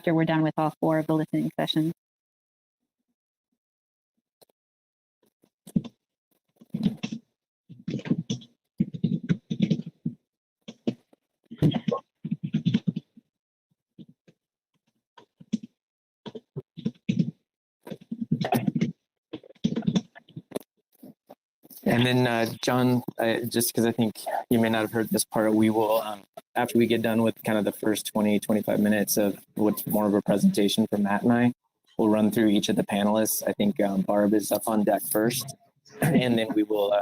after we're done with all 4 of the listening sessions. And then, John, just because I think you may not have heard this part, we will, after we get done with kind of the first 20, 25 minutes of what's more of a presentation from Matt and I, we'll run through each of the panelists. I think Barb is up on deck first, and then we will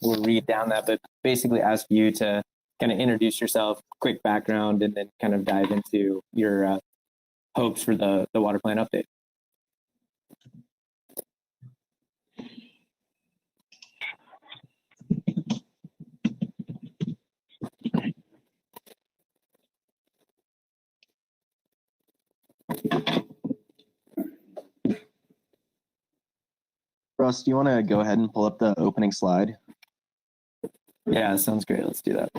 we'll read down that, but basically ask you to kind of introduce yourself, quick background, and then kind of dive into your hopes for the water plan update. Russ, do you want to go ahead and pull up the opening slide? Yeah, sounds great. Let's do that.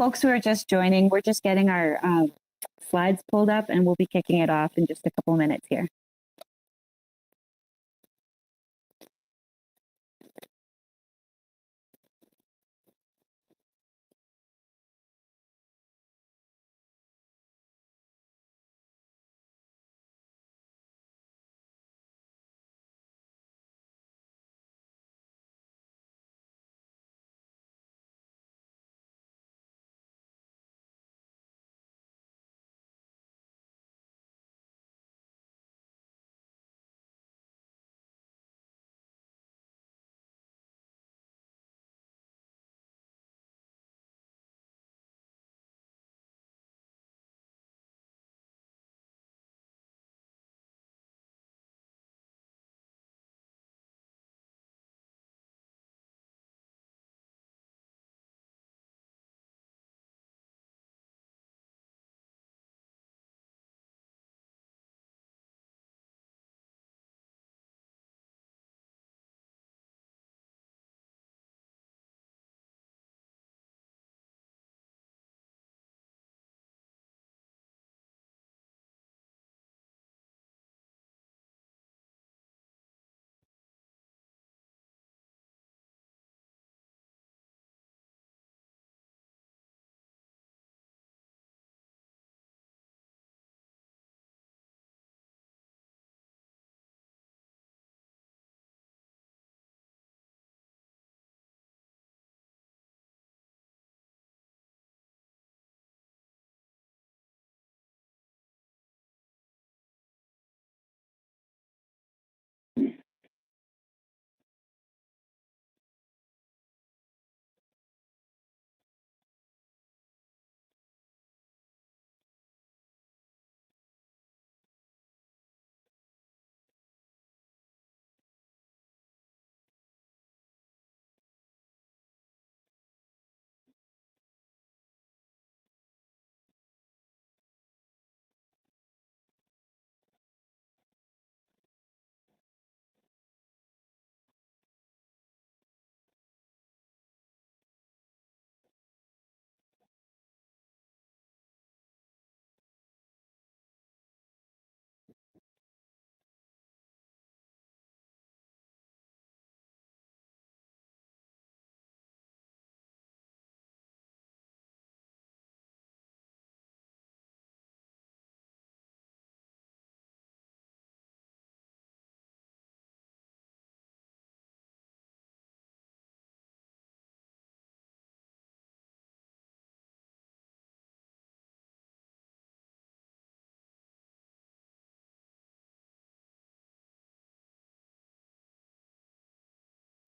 folks who are just joining, we're just getting our slides pulled up and we'll be kicking it off in just a couple minutes here.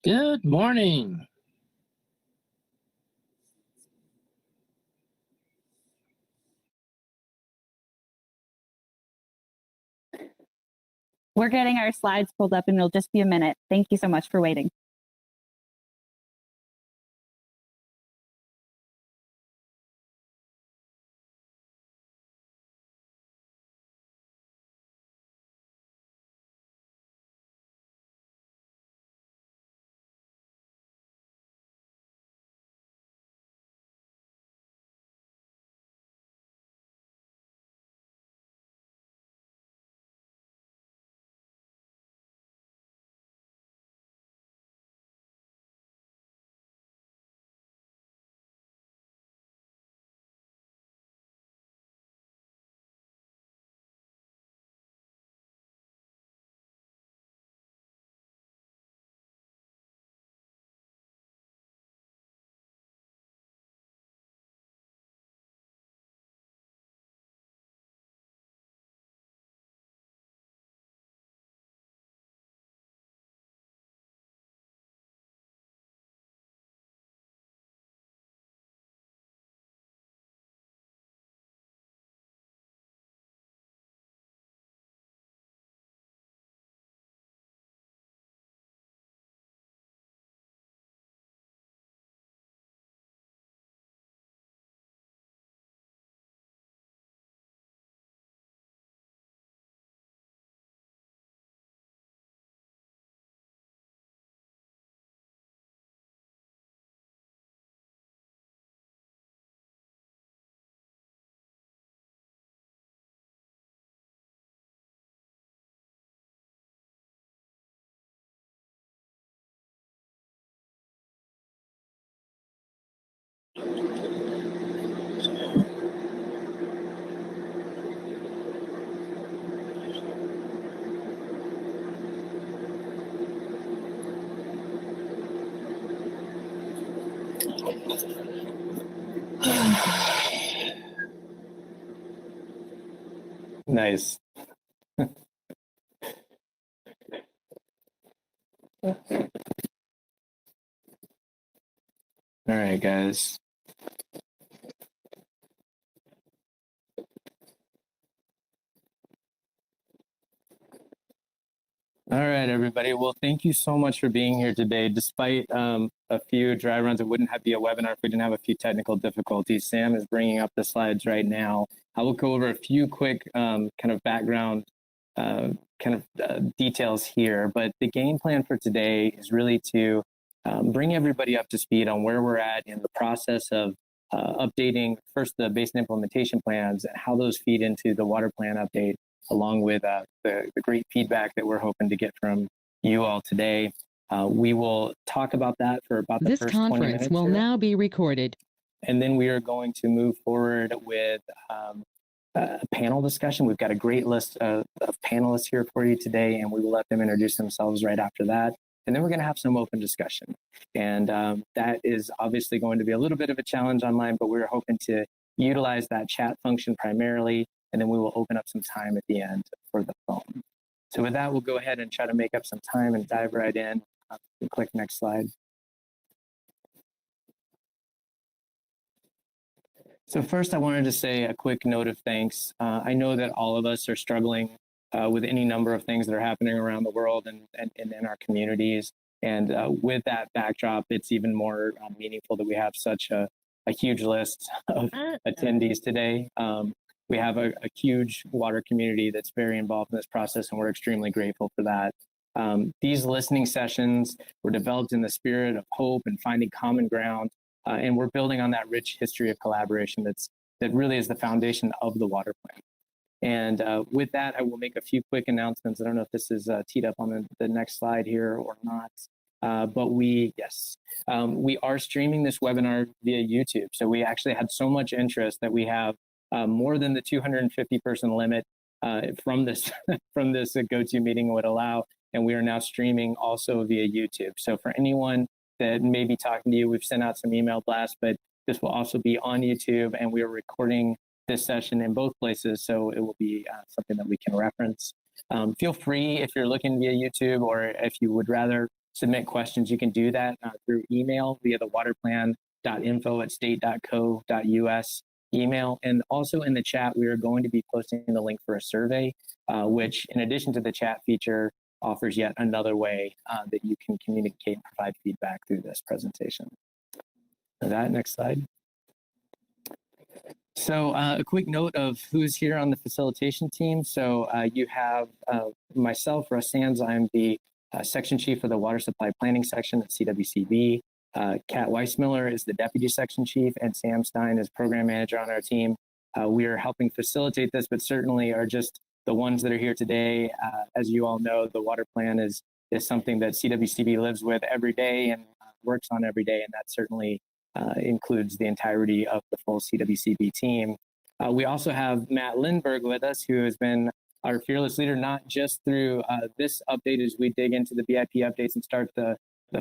Good morning. We're getting our slides pulled up and it'll just be a minute. Thank you so much for waiting. Nice. All right, guys. All right, everybody. Well, thank you so much for being here today. Despite a few dry runs, it wouldn't be a webinar if we didn't have a few technical difficulties. Sam is bringing up the slides right now. I will go over a few quick kind of background details here, but the game plan for today is really to bring everybody up to speed on where we're at in the process of updating first the basin implementation plans and how those feed into the water plan update, along with the great feedback that we're hoping to get from you all today. We will talk about that for about the This first 20 minutes. conference will here. now be recorded. And then we are going to move forward with a panel discussion. We've got a great list of panelists here for you today, and we will let them introduce themselves right after that. And then we're going to have some open discussion. And that is obviously going to be a little bit of a challenge online, but we're hoping to utilize that chat function primarily, and then we will open up some time at the end for the phone. So with that, we'll go ahead and try to make up some time and dive right in. Click next slide. So first, I wanted to say a quick note of thanks. I know that all of us are struggling with any number of things that are happening around the world and in our communities. And with that backdrop, it's even more meaningful that we have such a huge list of attendees today. We have a huge water community that's very involved in this process, and we're extremely grateful for that. These listening sessions were developed in the spirit of hope and finding common ground. And we're building on that rich history of collaboration that really is the foundation of the water plan. And with that, I will make a few quick announcements. I don't know if this is teed up on the next slide here or not, but we are streaming this webinar via YouTube. So we actually had so much interest that we have more than the 250 person limit from this GoToMeeting would allow, and we are now streaming also via YouTube. So for anyone that may be talking to you, we've sent out some email blasts, but this will also be on YouTube, and we are recording this session in both places, so it will be something that we can reference. Feel free, if you're looking via YouTube, or if you would rather submit questions, you can do that through email via the waterplan.info@state.co.us email. And also in the chat, we are going to be posting the link for a survey, which in addition to the chat feature, offers yet another way that you can communicate and provide feedback through this presentation. For that, next slide. So a quick note of who's here on the facilitation team. So you have myself, Russ Sands. I'm the section chief for the water supply planning section at CWCB. Kat Weissmiller is the deputy section chief, and Sam Stein is program manager on our team. We are helping facilitate this, but certainly are just the ones that are here today. As you all know, the water plan is something that CWCB lives with every day and works on every day, and that certainly includes the entirety of the full CWCB team. We also have Matt Lindberg with us, who has been our fearless leader, not just through this update as we dig into the BIP updates and start the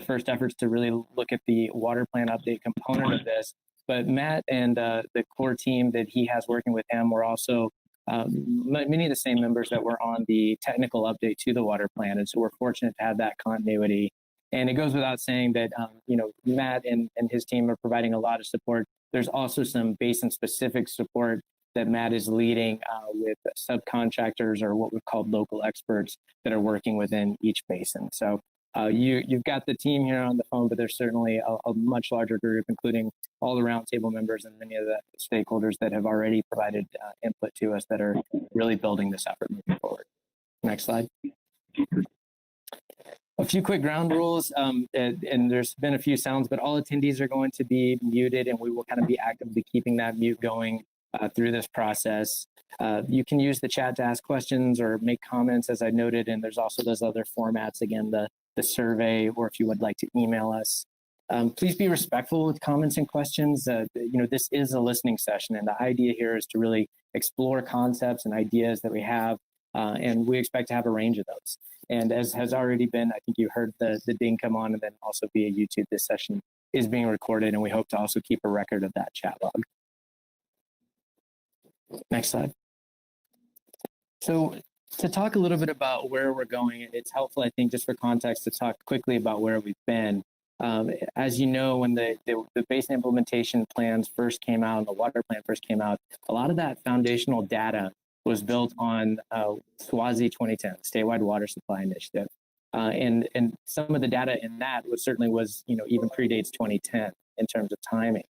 first efforts to really look at the water plan update component of this, but Matt and the core team that he has working with him were also many of the same members that were on the technical update to the water plan. And so we're fortunate to have that continuity. And it goes without saying that, Matt and his team are providing a lot of support. There's also some basin specific support that Matt is leading with subcontractors, or what we've called local experts, that are working within each basin. So you've got the team here on the phone, but there's certainly a much larger group, including all the roundtable members and many of the stakeholders that have already provided input to us that are really building this effort moving forward. Next slide. A few quick ground rules, and there's been a few sounds, but all attendees are going to be muted, and we will kind of be actively keeping that mute going through this process. You can use the chat to ask questions or make comments, as I noted, and there's also those other formats, again, the survey, or if you would like to email us. Please be respectful with comments and questions. This is a listening session, and the idea here is to really explore concepts and ideas that we have, and we expect to have a range of those. And as has already been, I think you heard the ding come on, and then also via YouTube, this session is being recorded, and we hope to also keep a record of that chat log. Next slide. So to talk a little bit about where we're going, it's helpful, I think, just for context, to talk quickly about where we've been. As you know, when the basin implementation plans first came out, and the water plan first came out, a lot of that foundational data was built on SWASI 2010, Statewide Water Supply Initiative. And some of the data in that was even predates 2010 in terms of timing.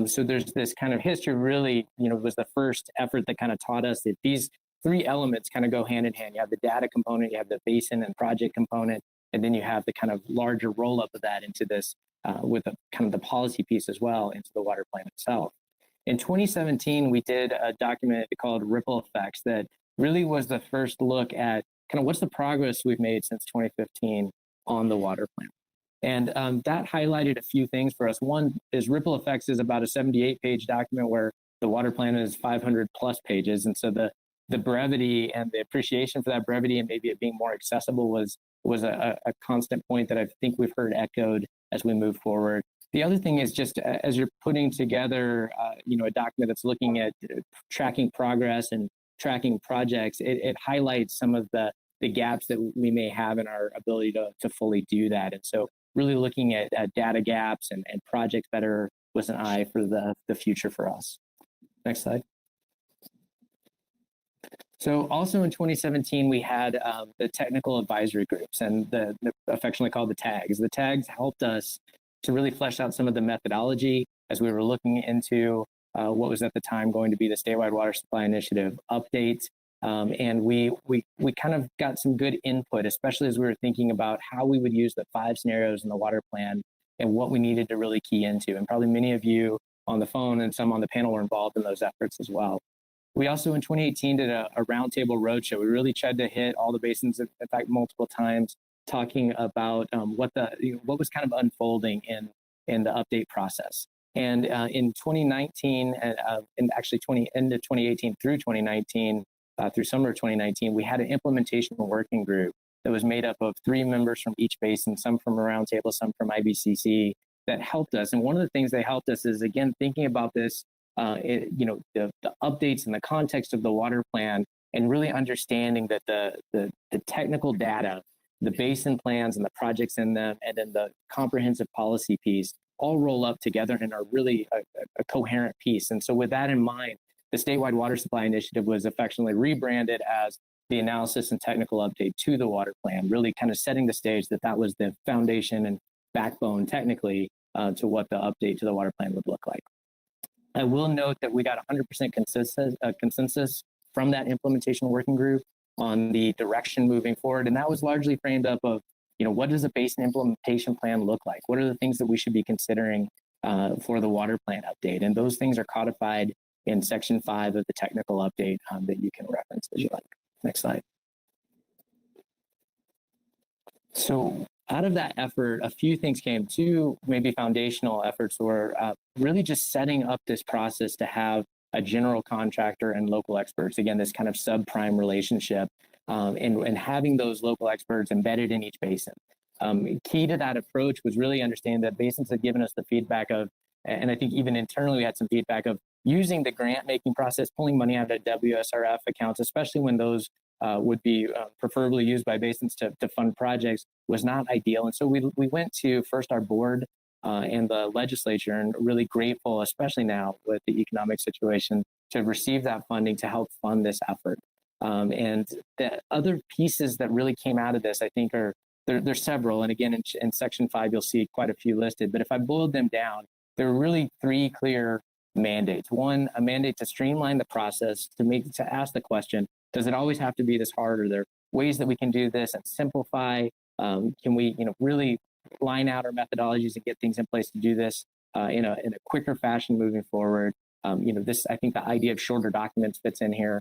So there's this kind of history, really, was the first effort that kind of taught us that these three elements kind of go hand in hand. You have the data component, you have the basin and project component, and then you have the kind of larger roll up of that into this with a kind of the policy piece as well into the water plan itself. In 2017, we did a document called Ripple Effects that really was the first look at kind of what's the progress we've made since 2015 on the water plan. And that highlighted a few things for us. One is Ripple Effects is about a 78-page document where the water plan is 500 plus pages. And so the brevity and the appreciation for that brevity and maybe it being more accessible was a constant point that I think we've heard echoed as we move forward. The other thing is just as you're putting together, a document that's looking at tracking progress and tracking projects, it highlights some of the gaps that we may have in our ability to fully do that. And so really looking at data gaps and projects better with an eye for the future for us. Next slide. So also in 2017, we had the technical advisory groups and the affectionately called the tags. The tags helped us to really flesh out some of the methodology as we were looking into what was at the time going to be the Statewide Water Supply Initiative update. And we kind of got some good input, especially as we were thinking about how we would use the 5 scenarios in the water plan and what we needed to really key into. And probably many of you on the phone and some on the panel were involved in those efforts as well. We also in 2018 did a roundtable roadshow. We really tried to hit all the basins, in fact, multiple times, talking about what was kind of unfolding in the update process. And in 2019, and actually end of 2018 through 2019, through summer of 2019, we had an implementation working group that was made up of 3 members from each basin, some from a roundtable, some from IBCC, that helped us. And one of the things they helped us is, again, thinking about this, the updates in the context of the water plan and really understanding that the technical data, the basin plans and the projects in them, and then the comprehensive policy piece all roll up together and are really a coherent piece. And so with that in mind, the Statewide Water Supply Initiative was affectionately rebranded as the Analysis and Technical Update to the Water Plan, really kind of setting the stage that was the foundation and backbone technically to what the update to the water plan would look like. I will note that we got 100% consensus from that implementation working group on the direction moving forward. And that was largely framed up of, what does a basin implementation plan look like? What are the things that we should be considering for the water plan update? And those things are codified in section 5 of the technical update that you can reference as you like. Next slide. So out of that effort, a few things came. 2 maybe foundational efforts were really just setting up this process to have a general contractor and local experts. Again, this kind of subprime relationship and having those local experts embedded in each basin. Key to that approach was really understanding that basins had given us the feedback of, and I think even internally we had some feedback of using the grant making process, pulling money out of WSRF accounts, especially when those would be preferably used by basins to fund projects, was not ideal. And so we went to first our board and the legislature, and really grateful, especially now with the economic situation, to receive that funding to help fund this effort. And the other pieces that really came out of this, I think, there's several. And again, in section 5, you'll see quite a few listed. But if I boiled them down, there were really 3 clear mandates. 1, a mandate to streamline the process, to ask the question, does it always have to be this hard? Are there ways that we can do this and simplify? Can we, really line out our methodologies and get things in place to do this in a quicker fashion moving forward? This, I think the idea of shorter documents fits in here.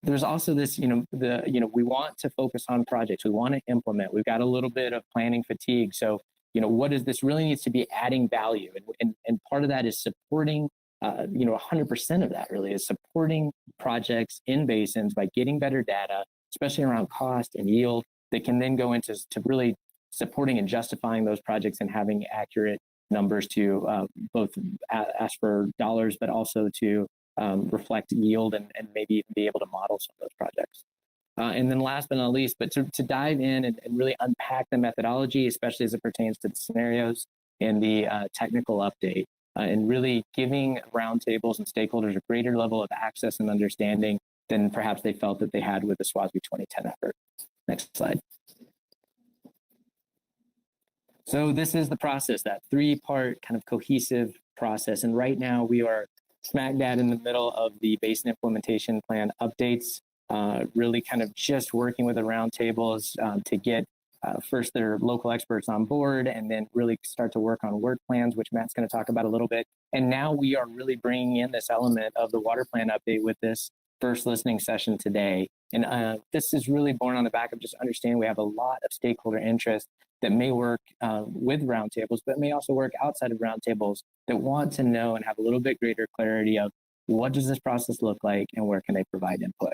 There's also this, we want to focus on projects. We want to implement. We've got a little bit of planning fatigue. So what is this really needs to be adding value. And part of that is supporting, 100% of that really is supporting projects in basins by getting better data, especially around cost and yield, that can then go into really supporting and justifying those projects and having accurate numbers to both ask for dollars, but also to reflect yield and maybe even be able to model some of those projects. And then last but not least, but to dive in and really unpack the methodology, especially as it pertains to the scenarios and the technical update, and really giving roundtables and stakeholders a greater level of access and understanding than perhaps they felt that they had with the SWASB 2010 effort. Next slide. So this is the process, that three-part kind of cohesive process. And right now we are smack dab in the middle of the basin implementation plan updates, really kind of just working with the roundtables to get first their local experts on board and then really start to work on work plans, which Matt's going to talk about a little bit. And now we are really bringing in this element of the water plan update with this first listening session today. And this is really born on the back of just understanding we have a lot of stakeholder interest that may work with roundtables, but may also work outside of roundtables that want to know and have a little bit greater clarity of what does this process look like and where can they provide input.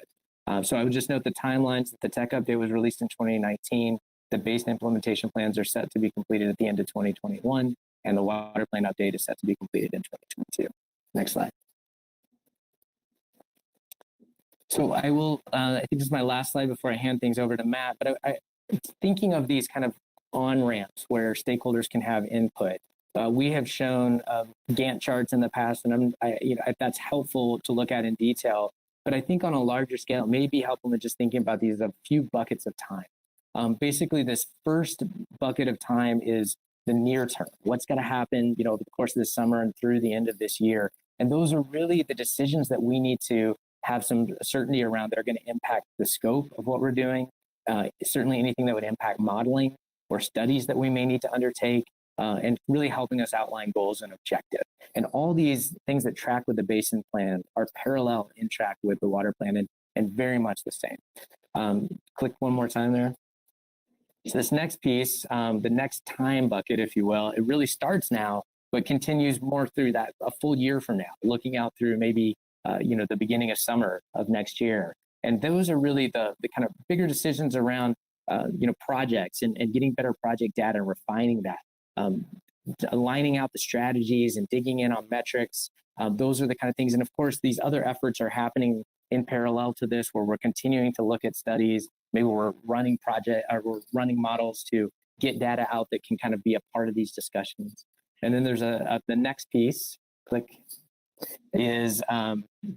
So I would just note the timelines. The tech update was released in 2019. The basin implementation plans are set to be completed at the end of 2021, and the water plan update is set to be completed in 2022. Next slide. So I will, I think this is my last slide before I hand things over to Matt, but thinking of these kind of on-ramps where stakeholders can have input. We have shown Gantt charts in the past, and if that's helpful to look at in detail, but I think on a larger scale, it may be helpful in just thinking about these as a few buckets of time. Basically, this first bucket of time is the near term. What's going to happen, over the course of this summer and through the end of this year. And those are really the decisions that we need to have some certainty around that are going to impact the scope of what we're doing. Certainly anything that would impact modeling or studies that we may need to undertake, and really helping us outline goals and objectives. And all these things that track with the basin plan are parallel in track with the water plan and very much the same. Click one more time there. So this next piece, the next time bucket, if you will, it really starts now, but continues more through that a full year from now, looking out through maybe the beginning of summer of next year. And those are really the kind of bigger decisions around projects and getting better project data and refining that, aligning out the strategies and digging in on metrics. Those are the kind of things. And of course, these other efforts are happening in parallel to this, where we're continuing to look at studies. Maybe we're running we're running models to get data out that can kind of be a part of these discussions. And then there's the next piece, click, is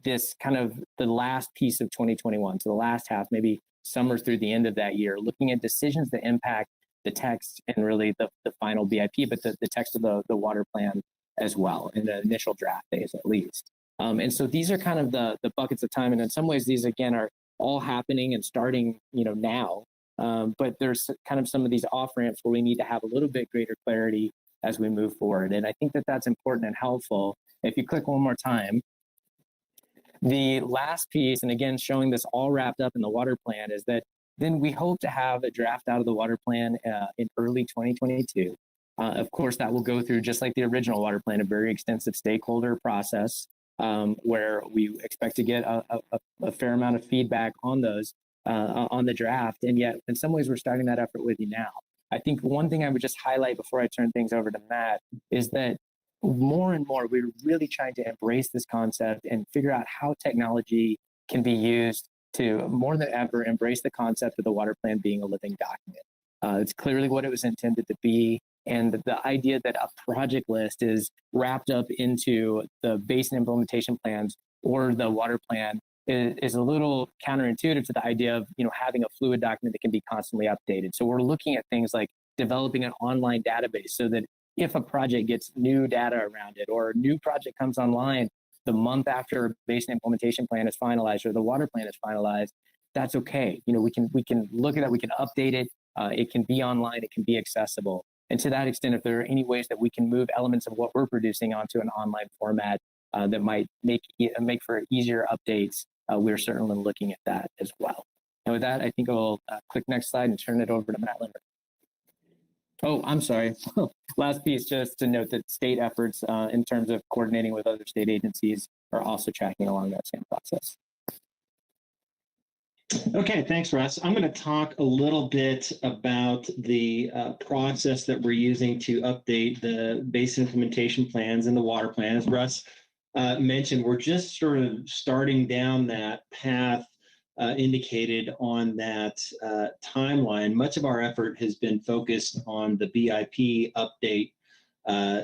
this kind of the last piece of 2021. So the last half, maybe summer through the end of that year, looking at decisions that impact the text and really the final BIP, but the text of the water plan as well, in the initial draft phase at least. And so these are kind of the buckets of time. And in some ways, these again are all happening and starting, now. But there's kind of some of these off ramps where we need to have a little bit greater clarity as we move forward. And I think that that's important and helpful. If you click one more time, the last piece, and again, showing this all wrapped up in the water plan, is that then we hope to have a draft out of the water plan in early 2022. Of course, that will go through, just like the original water plan, a very extensive stakeholder process where we expect to get a fair amount of feedback on those, on the draft. And yet, in some ways, we're starting that effort with you now. I think one thing I would just highlight before I turn things over to Matt is that more and more, we're really trying to embrace this concept and figure out how technology can be used to more than ever embrace the concept of the water plan being a living document. It's clearly what it was intended to be. And the idea that a project list is wrapped up into the basin implementation plans or the water plan is a little counterintuitive to the idea of having a fluid document that can be constantly updated. So we're looking at things like developing an online database so that if a project gets new data around it or a new project comes online the month after a basin implementation plan is finalized or the water plan is finalized, that's okay. We can look at it, we can update it. It can be online, it can be accessible. And to that extent, if there are any ways that we can move elements of what we're producing onto an online format that might make for easier updates, we're certainly looking at that as well. And with that, I think I'll click next slide and turn it over to Matt Limmer. Oh, I'm sorry. Last piece, just to note that state efforts in terms of coordinating with other state agencies are also tracking along that same process. Okay, thanks, Russ. I'm going to talk a little bit about the process that we're using to update the base implementation plans and the water plan. As Russ mentioned, we're just sort of starting down that path indicated on that timeline. Much of our effort has been focused on the BIP update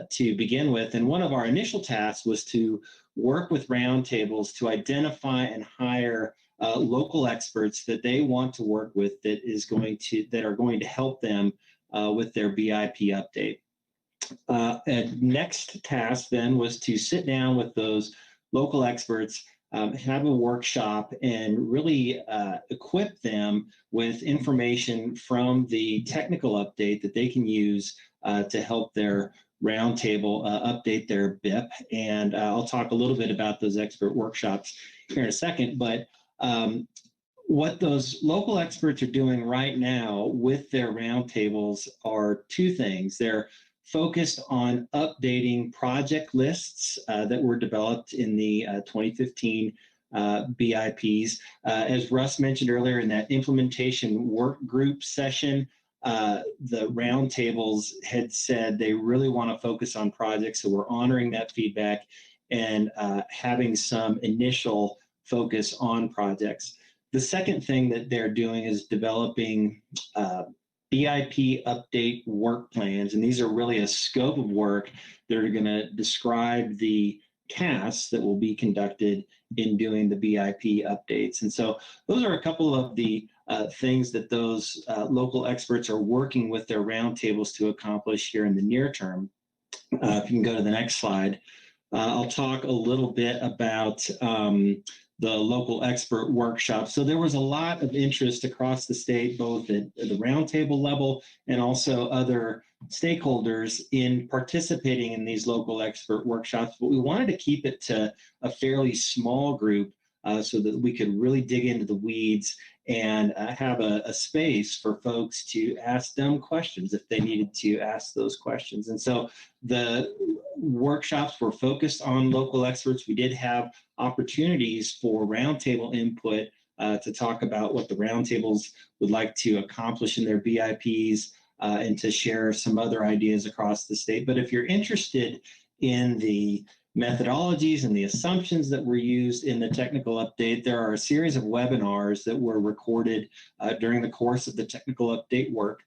to begin with. And one of our initial tasks was to work with roundtables to identify and hire local experts that they want to work with that are going to help them with their BIP update. And next task then was to sit down with those local experts, have a workshop, and really equip them with information from the technical update that they can use to help their roundtable update their BIP. And I'll talk a little bit about those expert workshops here in a second, but what those local experts are doing right now with their roundtables are two things. They're focused on updating project lists that were developed in the 2015 BIPs. As Russ mentioned earlier in that implementation work group session, the roundtables had said they really want to focus on projects, so we're honoring that feedback and having some initial focus on projects. The second thing that they're doing is developing BIP update work plans, and these are really a scope of work that are going to describe the tasks that will be conducted in doing the BIP updates. And so those are a couple of the things that those local experts are working with their roundtables to accomplish here in the near term. If you can go to the next slide, I'll talk a little bit about the local expert workshop. So there was a lot of interest across the state, both at the roundtable level and also other stakeholders in participating in these local expert workshops. But we wanted to keep it to a fairly small group so that we could really dig into the weeds and have a space for folks to ask them questions if they needed to ask those questions. And so the workshops were focused on local experts. We did have opportunities for roundtable input to talk about what the roundtables would like to accomplish in their BIPs and to share some other ideas across the state. But if you're interested in the methodologies and the assumptions that were used in the technical update, there are a series of webinars that were recorded during the course of the technical update work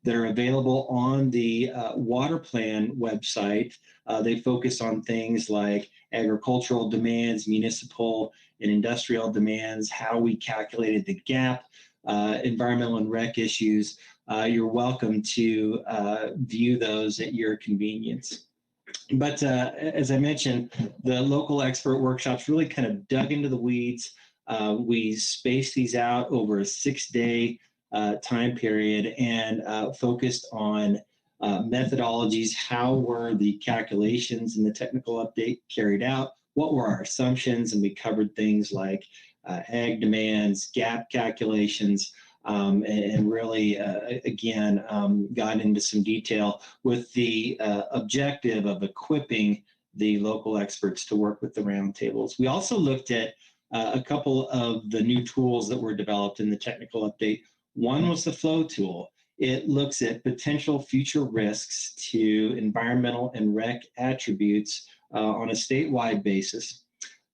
that are available on the water plan website. They focus on things like agricultural demands, municipal and industrial demands, how we calculated the gap, environmental and rec issues. You're welcome to view those at your convenience. But as I mentioned, the local expert workshops really kind of dug into the weeds. We spaced these out over a 6-day time period and focused on methodologies. How were the calculations in the technical update carried out? What were our assumptions? And we covered things like ag demands, gap calculations, and really, again, got into some detail with the objective of equipping the local experts to work with the roundtables. We also looked at a couple of the new tools that were developed in the technical update. One was the flow tool. It looks at potential future risks to environmental and rec attributes on a statewide basis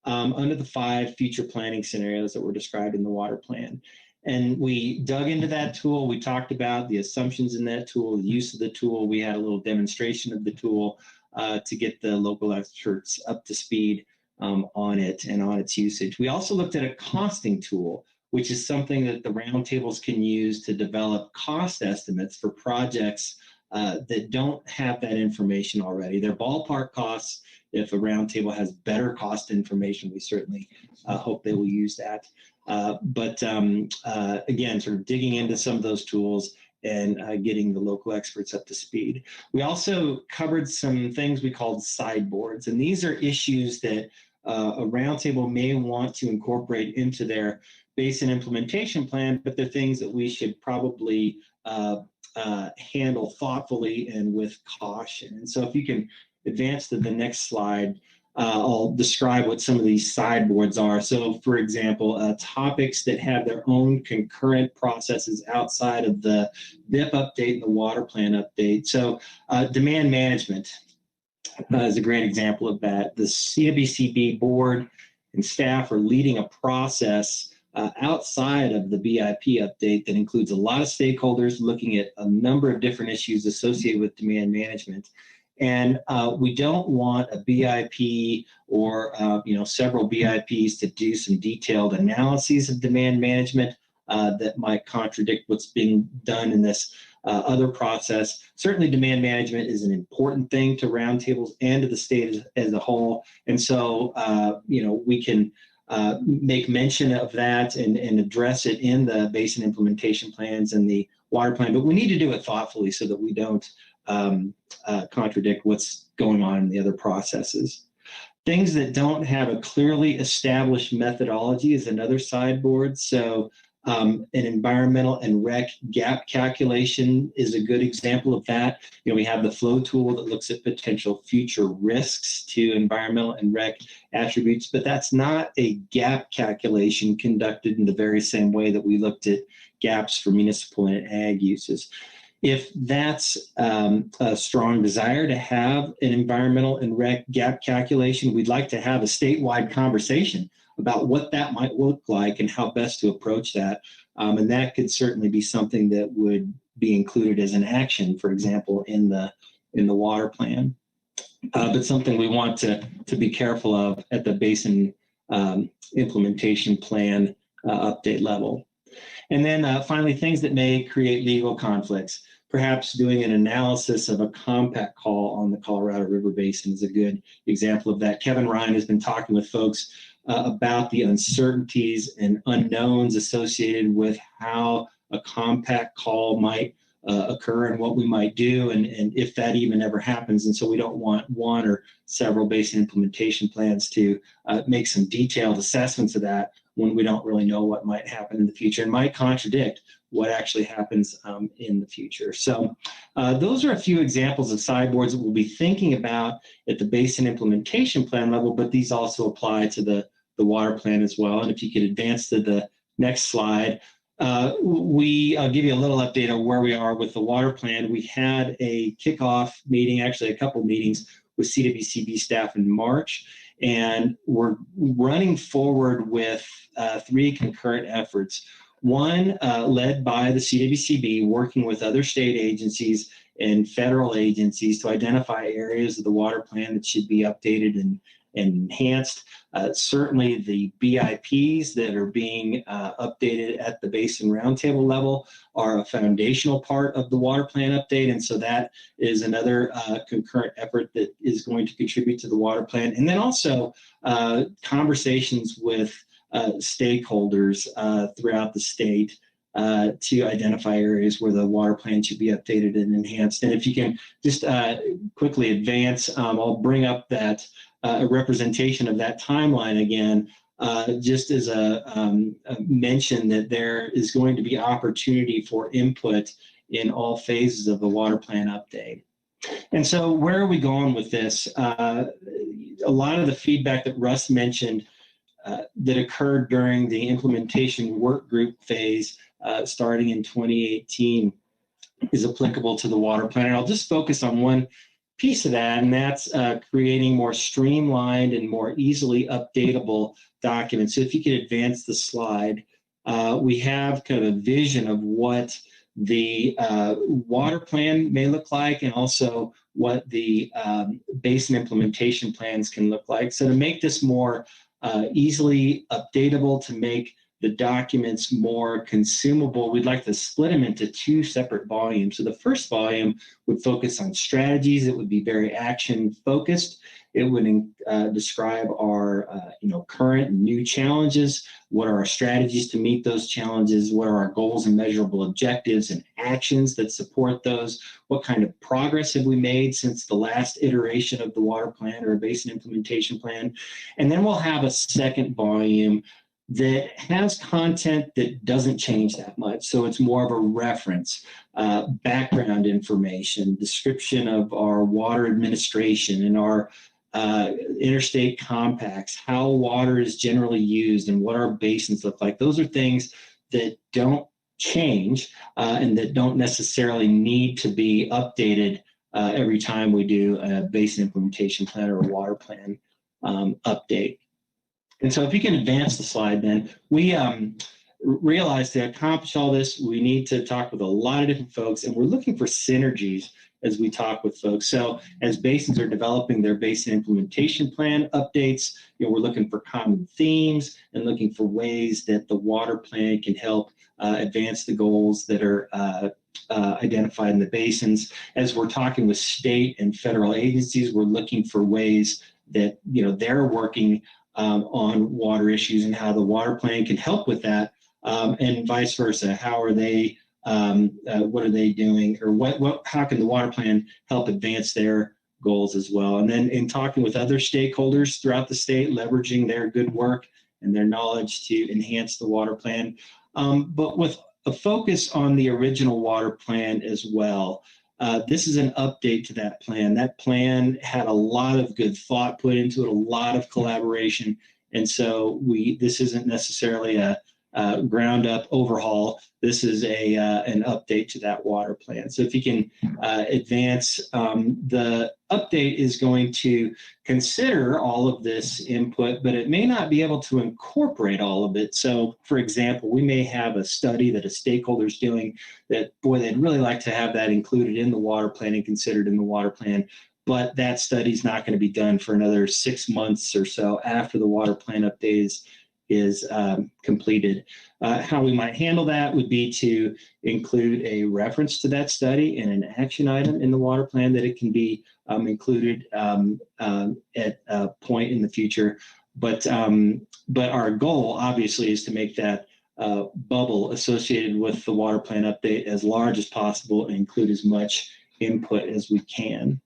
under the 5 future planning scenarios that were described in the water plan. And we dug into that tool. We talked about the assumptions in that tool, the use of the tool. We had a little demonstration of the tool to get the local experts up to speed on it and on its usage. We also looked at a costing tool, which is something that the roundtables can use to develop cost estimates for projects that don't have that information already. They're ballpark costs. If a roundtable has better cost information, we certainly hope they will use that. But again, sort of digging into some of those tools and getting the local experts up to speed. We also covered some things we called sideboards, and these are issues that a roundtable may want to incorporate into their base and implementation plan, but they're things that we should probably handle thoughtfully and with caution. And so if you can advance to the next slide, I'll describe what some of these sideboards are. So for example, topics that have their own concurrent processes outside of the BIP update and the water plan update. So demand management is a great example of that. The CWCB board and staff are leading a process outside of the BIP update that includes a lot of stakeholders looking at a number of different issues associated with demand management. And we don't want a BIP or several BIPs to do some detailed analyses of demand management that might contradict what's being done in this other process. Certainly demand management is an important thing to roundtables and to the state as a whole. And so, we can make mention of that and address it in the basin implementation plans and the water plan, but we need to do it thoughtfully so that we don't contradict what's going on in the other processes. Things that don't have a clearly established methodology is another sideboard. So an environmental and rec gap calculation is a good example of that. We have the flow tool that looks at potential future risks to environmental and rec attributes, but that's not a gap calculation conducted in the very same way that we looked at gaps for municipal and ag uses. If that's a strong desire to have an environmental and rec gap calculation, we'd like to have a statewide conversation about what that might look like and how best to approach that. And that could certainly be something that would be included as an action, for example, in the water plan. But something we want to be careful of at the basin implementation plan update level. And then finally, things that may create legal conflicts. Perhaps doing an analysis of a compact call on the Colorado River Basin is a good example of that. Kevin Ryan has been talking with folks about the uncertainties and unknowns associated with how a compact call might occur and what we might do, and if that even ever happens. And so we don't want one or several basin implementation plans to make some detailed assessments of that when we don't really know what might happen in the future and might contradict what actually happens in the future. So those are a few examples of sideboards that we'll be thinking about at the basin implementation plan level, but these also apply to the water plan as well. And if you could advance to the next slide, I'll give you a little update on where we are with the water plan. We had a kickoff meeting, actually a couple meetings with CWCB staff in March, and we're running forward with 3 concurrent efforts. One led by the CWCB, working with other state agencies and federal agencies to identify areas of the water plan that should be updated and enhanced. Certainly the BIPs that are being updated at the Basin Roundtable level are a foundational part of the water plan update. And so that is another concurrent effort that is going to contribute to the water plan. And then also conversations with stakeholders throughout the state to identify areas where the water plan should be updated and enhanced. And if you can just quickly advance, I'll bring up that a representation of that timeline again, just as a mention that there is going to be opportunity for input in all phases of the water plan update. And so where are we going with this? A lot of the feedback that Russ mentioned that occurred during the implementation work group phase starting in 2018 is applicable to the water plan. And I'll just focus on one piece of that, and that's creating more streamlined and more easily updatable documents. So if you could advance the slide, we have kind of a vision of what the water plan may look like and also what the basin implementation plans can look like. So to make this more easily updatable, to make the documents more consumable, we'd like to split them into 2 separate volumes. So the first volume would focus on strategies. It would be very action focused. It would describe our current and new challenges. What are our strategies to meet those challenges? What are our goals and measurable objectives and actions that support those? What kind of progress have we made since the last iteration of the water plan or a basin implementation plan? And then we'll have a second volume that has content that doesn't change that much. So it's more of a reference, background information, description of our water administration and our interstate compacts, how water is generally used and what our basins look like. Those are things that don't change and that don't necessarily need to be updated every time we do a basin implementation plan or a water plan update. And so if you can advance the slide, then we realized to accomplish all this, we need to talk with a lot of different folks, and we're looking for synergies as we talk with folks. So as basins are developing their basin implementation plan updates, we're looking for common themes and looking for ways that the water plan can help advance the goals that are identified in the basins. As we're talking with state and federal agencies, we're looking for ways that they're working on water issues and how the water plan can help with that, and vice versa. How are they? What are they doing, or how can the water plan help advance their goals as well? And then in talking with other stakeholders throughout the state, leveraging their good work and their knowledge to enhance the water plan, but with a focus on the original water plan as well. This is an update to that plan. That plan had a lot of good thought put into it, a lot of collaboration. And so this isn't necessarily a ground up overhaul. This is an update to that water plan. So if you can advance, the update is going to consider all of this input, but it may not be able to incorporate all of it. So for example, we may have a study that a stakeholder is doing that, boy, they'd really like to have that included in the water plan and considered in the water plan. But that study is not going to be done for another 6 months or so after the water plan update is completed. How we might handle that would be to include a reference to that study and an action item in the water plan that it can be included at a point in the future. But our goal, obviously, is to make that bubble associated with the water plan update as large as possible and include as much input as we can.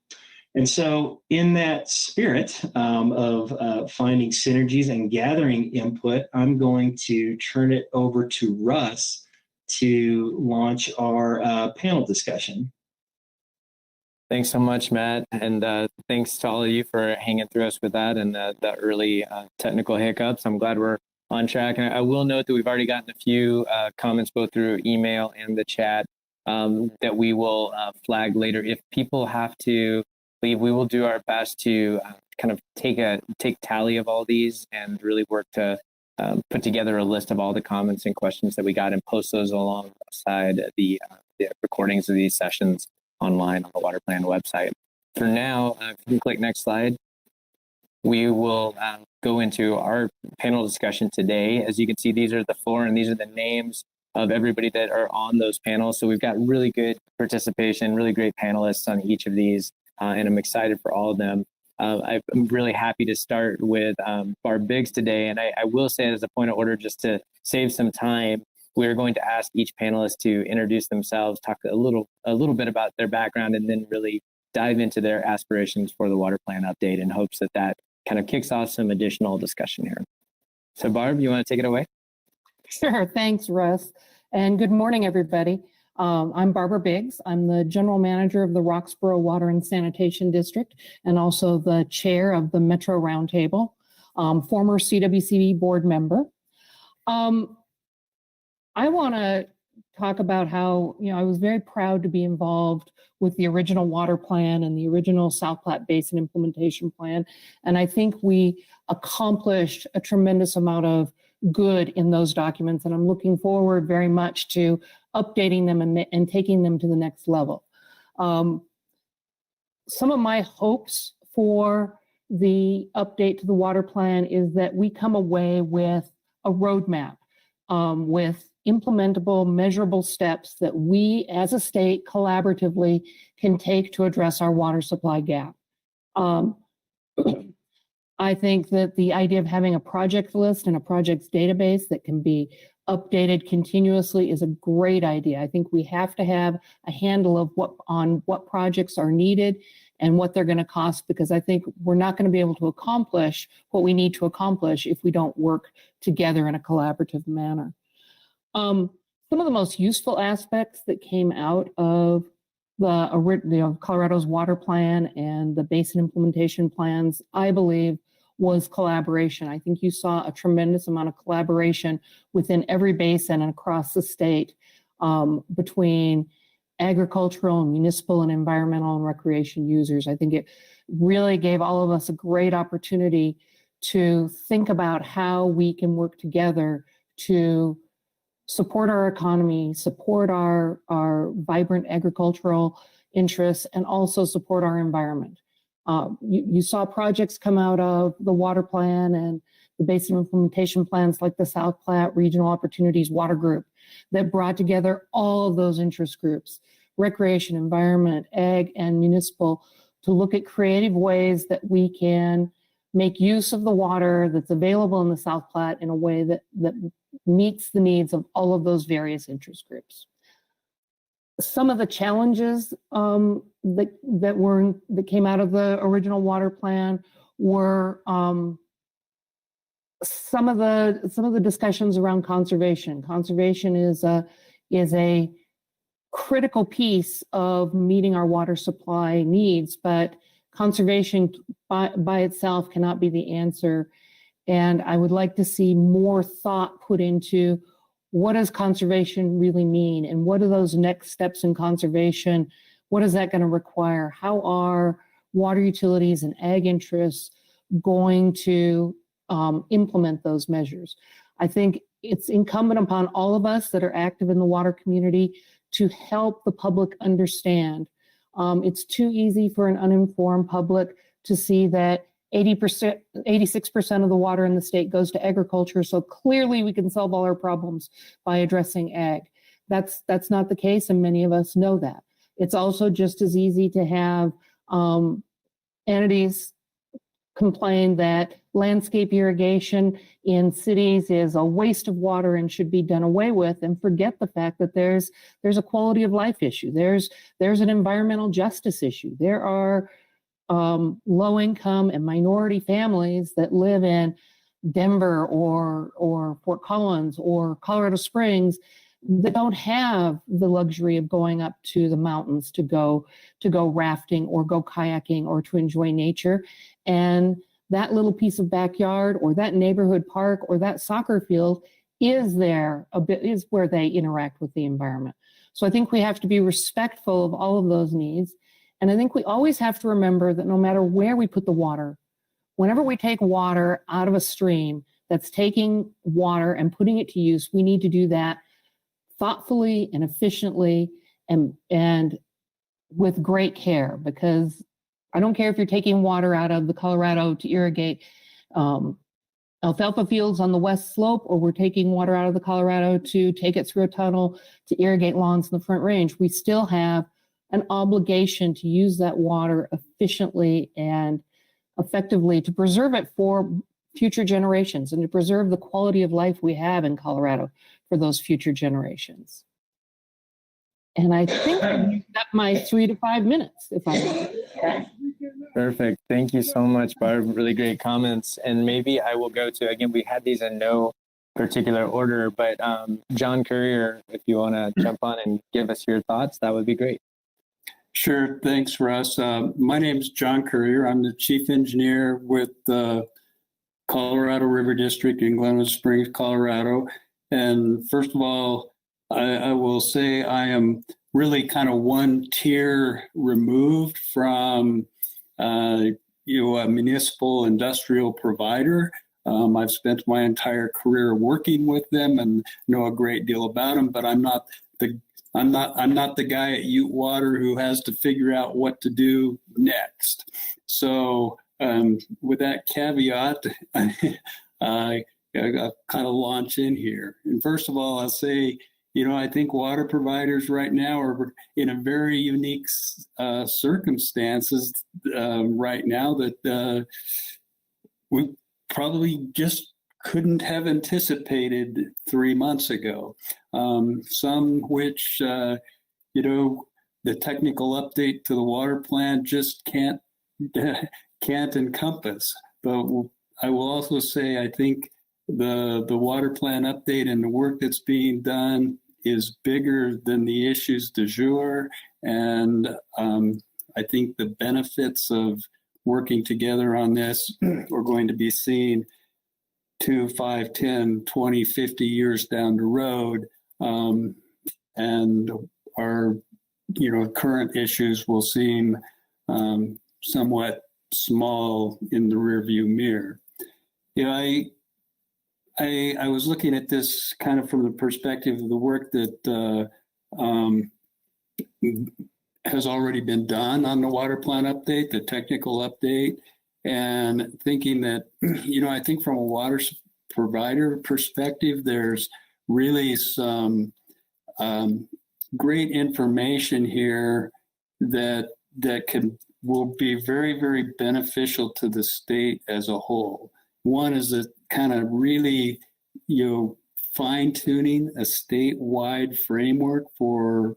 And so in that spirit of finding synergies and gathering input, I'm going to turn it over to Russ to launch our panel discussion. Thanks so much, Matt. And thanks to all of you for hanging through us with that and the early technical hiccups. I'm glad we're on track. And I will note that we've already gotten a few comments both through email and the chat that we will flag later. If people have to leave, we will do our best to kind of take tally of all these and really work to put together a list of all the comments and questions that we got and post those alongside the recordings of these sessions online on the Water Plan website. For now, if you can click next slide, we will go into our panel discussion today. As you can see, these are the four, and these are the names of everybody that are on those panels. So we've got really good participation, really great panelists on each of these. And I'm excited for all of them. I'm really happy to start with Barb Biggs today. And I will say, as a point of order, just to save some time, we're going to ask each panelist to introduce themselves, talk a little bit about their background, and then really dive into their aspirations for the water plan update in hopes that that kind of kicks off some additional discussion here. So Barb, you want to take it away? Sure. Thanks, Russ. And good morning, everybody. I'm Barbara Biggs. I'm the General Manager of the Roxborough Water and Sanitation District and also the Chair of the Metro Roundtable, former CWCB board member. I want to talk about how, I was very proud to be involved with the original water plan and the original South Platte Basin implementation plan. And I think we accomplished a tremendous amount of good in those documents. And I'm looking forward very much to updating them and taking them to the next level. Some of my hopes for the update to the water plan is that we come away with a roadmap with implementable, measurable steps that we as a state collaboratively can take to address our water supply gap. I think that the idea of having a project list and a projects database that can be updated continuously is a great idea. I think we have to have a handle of what projects are needed and what they're going to cost, because I think we're not going to be able to accomplish what we need to accomplish if we don't work together in a collaborative manner. Some of the most useful aspects that came out of Colorado's water plan and the basin implementation plans, I believe, was collaboration. I think you saw a tremendous amount of collaboration within every basin and across the state between agricultural, municipal, and environmental and recreation users. I think it really gave all of us a great opportunity to think about how we can work together to support our economy, support our vibrant agricultural interests, and also support our environment. You saw projects come out of the water plan and the basin implementation plans like the South Platte Regional Opportunities Water Group that brought together all of those interest groups, recreation, environment, ag, and municipal, to look at creative ways that we can make use of the water that's available in the South Platte in a way that meets the needs of all of those various interest groups. Some of the challenges that came out of the original water plan were some of the discussions around conservation. Conservation is a critical piece of meeting our water supply needs, but conservation by itself cannot be the answer. And I would like to see more thought put into what does conservation really mean, and what are those next steps in conservation? What is that going to require? How are water utilities and ag interests going to implement those measures? I think it's incumbent upon all of us that are active in the water community to help the public understand. It's too easy for an uninformed public to see that 86% of the water in the state goes to agriculture. So clearly we can solve all our problems by addressing ag. That's not the case, and many of us know that. It's also just as easy to have entities complain that landscape irrigation in cities is a waste of water and should be done away with, and forget the fact that there's a quality of life issue. There's an environmental justice issue. There are low income and minority families that live in Denver or Fort Collins or Colorado Springs that don't have the luxury of going up to the mountains to go rafting or go kayaking or to enjoy nature. And that little piece of backyard or that neighborhood park or that soccer field is where they interact with the environment. So I think we have to be respectful of all of those needs. And I think we always have to remember that no matter where we put the water, whenever we take water out of a stream that's taking water and putting it to use, we need to do that thoughtfully and efficiently and with great care, because I don't care if you're taking water out of the Colorado to irrigate alfalfa fields on the west slope, or we're taking water out of the Colorado to take it through a tunnel to irrigate lawns in the Front Range. We still have an obligation to use that water efficiently and effectively to preserve it for future generations and to preserve the quality of life we have in Colorado for those future generations. And I think I used up my 3 to 5 minutes, if I may. Perfect. Thank you so much, Barb. Really great comments. And maybe I will go to, again, we had these in no particular order, but John Currier, if you want to jump on and give us your thoughts, that would be great. Sure. Thanks, Russ. My name is John Currier. I'm the chief engineer with the Colorado River District in Glenwood Springs, Colorado. And first of all, I will say I am really kind of one tier removed from a municipal industrial provider. I've spent my entire career working with them and know a great deal about them, but I'm not the guy at Ute Water who has to figure out what to do next. So with that caveat, I kind of launch in here. And first of all, I'll say, I think water providers right now are in a very unique circumstances right now that we probably just couldn't have anticipated 3 months ago. Some which, the technical update to the water plan just can't encompass. But I will also say, I think the water plan update and the work that's being done is bigger than the issues du jour. And I think the benefits of working together on this are going to be seen 2, 5, 10, 20, 50 years down the road. And our current issues will seem somewhat small in the rearview mirror. I was looking at this kind of from the perspective of the work that has already been done on the water plan update, the technical update, and thinking that, I think from a water provider perspective, there's really some great information here that will be very, very beneficial to the state as a whole. One is that kind of really, fine tuning a statewide framework for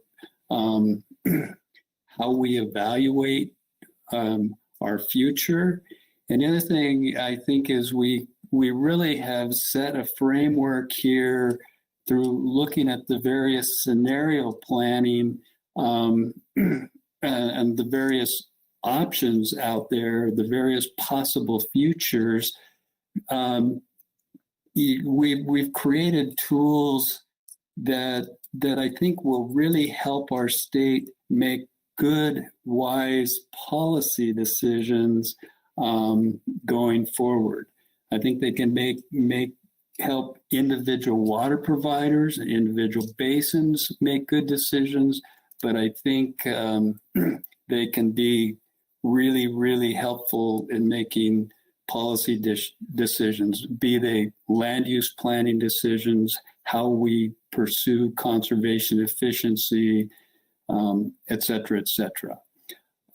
how we evaluate our future. And the other thing I think is we really have set a framework here through looking at the various scenario planning and the various options out there, the various possible futures. We've created tools that I think will really help our state make good, wise policy decisions going forward. I think they can help individual water providers and individual basins make good decisions, but I think they can be really, really helpful in making policy decisions, be they land use planning decisions, how we pursue conservation efficiency, et cetera, et cetera.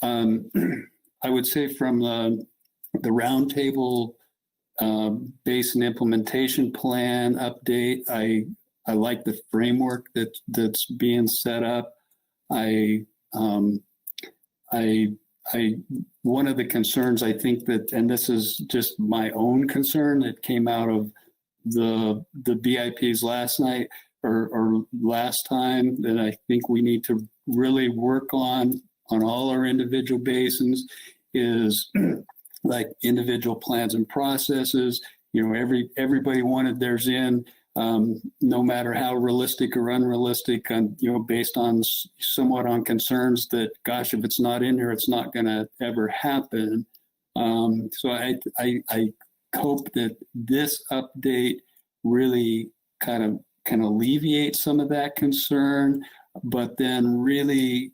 I would say from the roundtable basin implementation plan update, I like the framework that's being set up. One of the concerns I think that, and this is just my own concern that came out of the BIPs last night or last time, that I think we need to really work on all our individual basins is like individual plans and processes. Everybody wanted theirs in, no matter how realistic or unrealistic, based on somewhat on concerns that, gosh, if it's not in here, it's not going to ever happen. So I hope that this update really kind of can alleviate some of that concern, but then really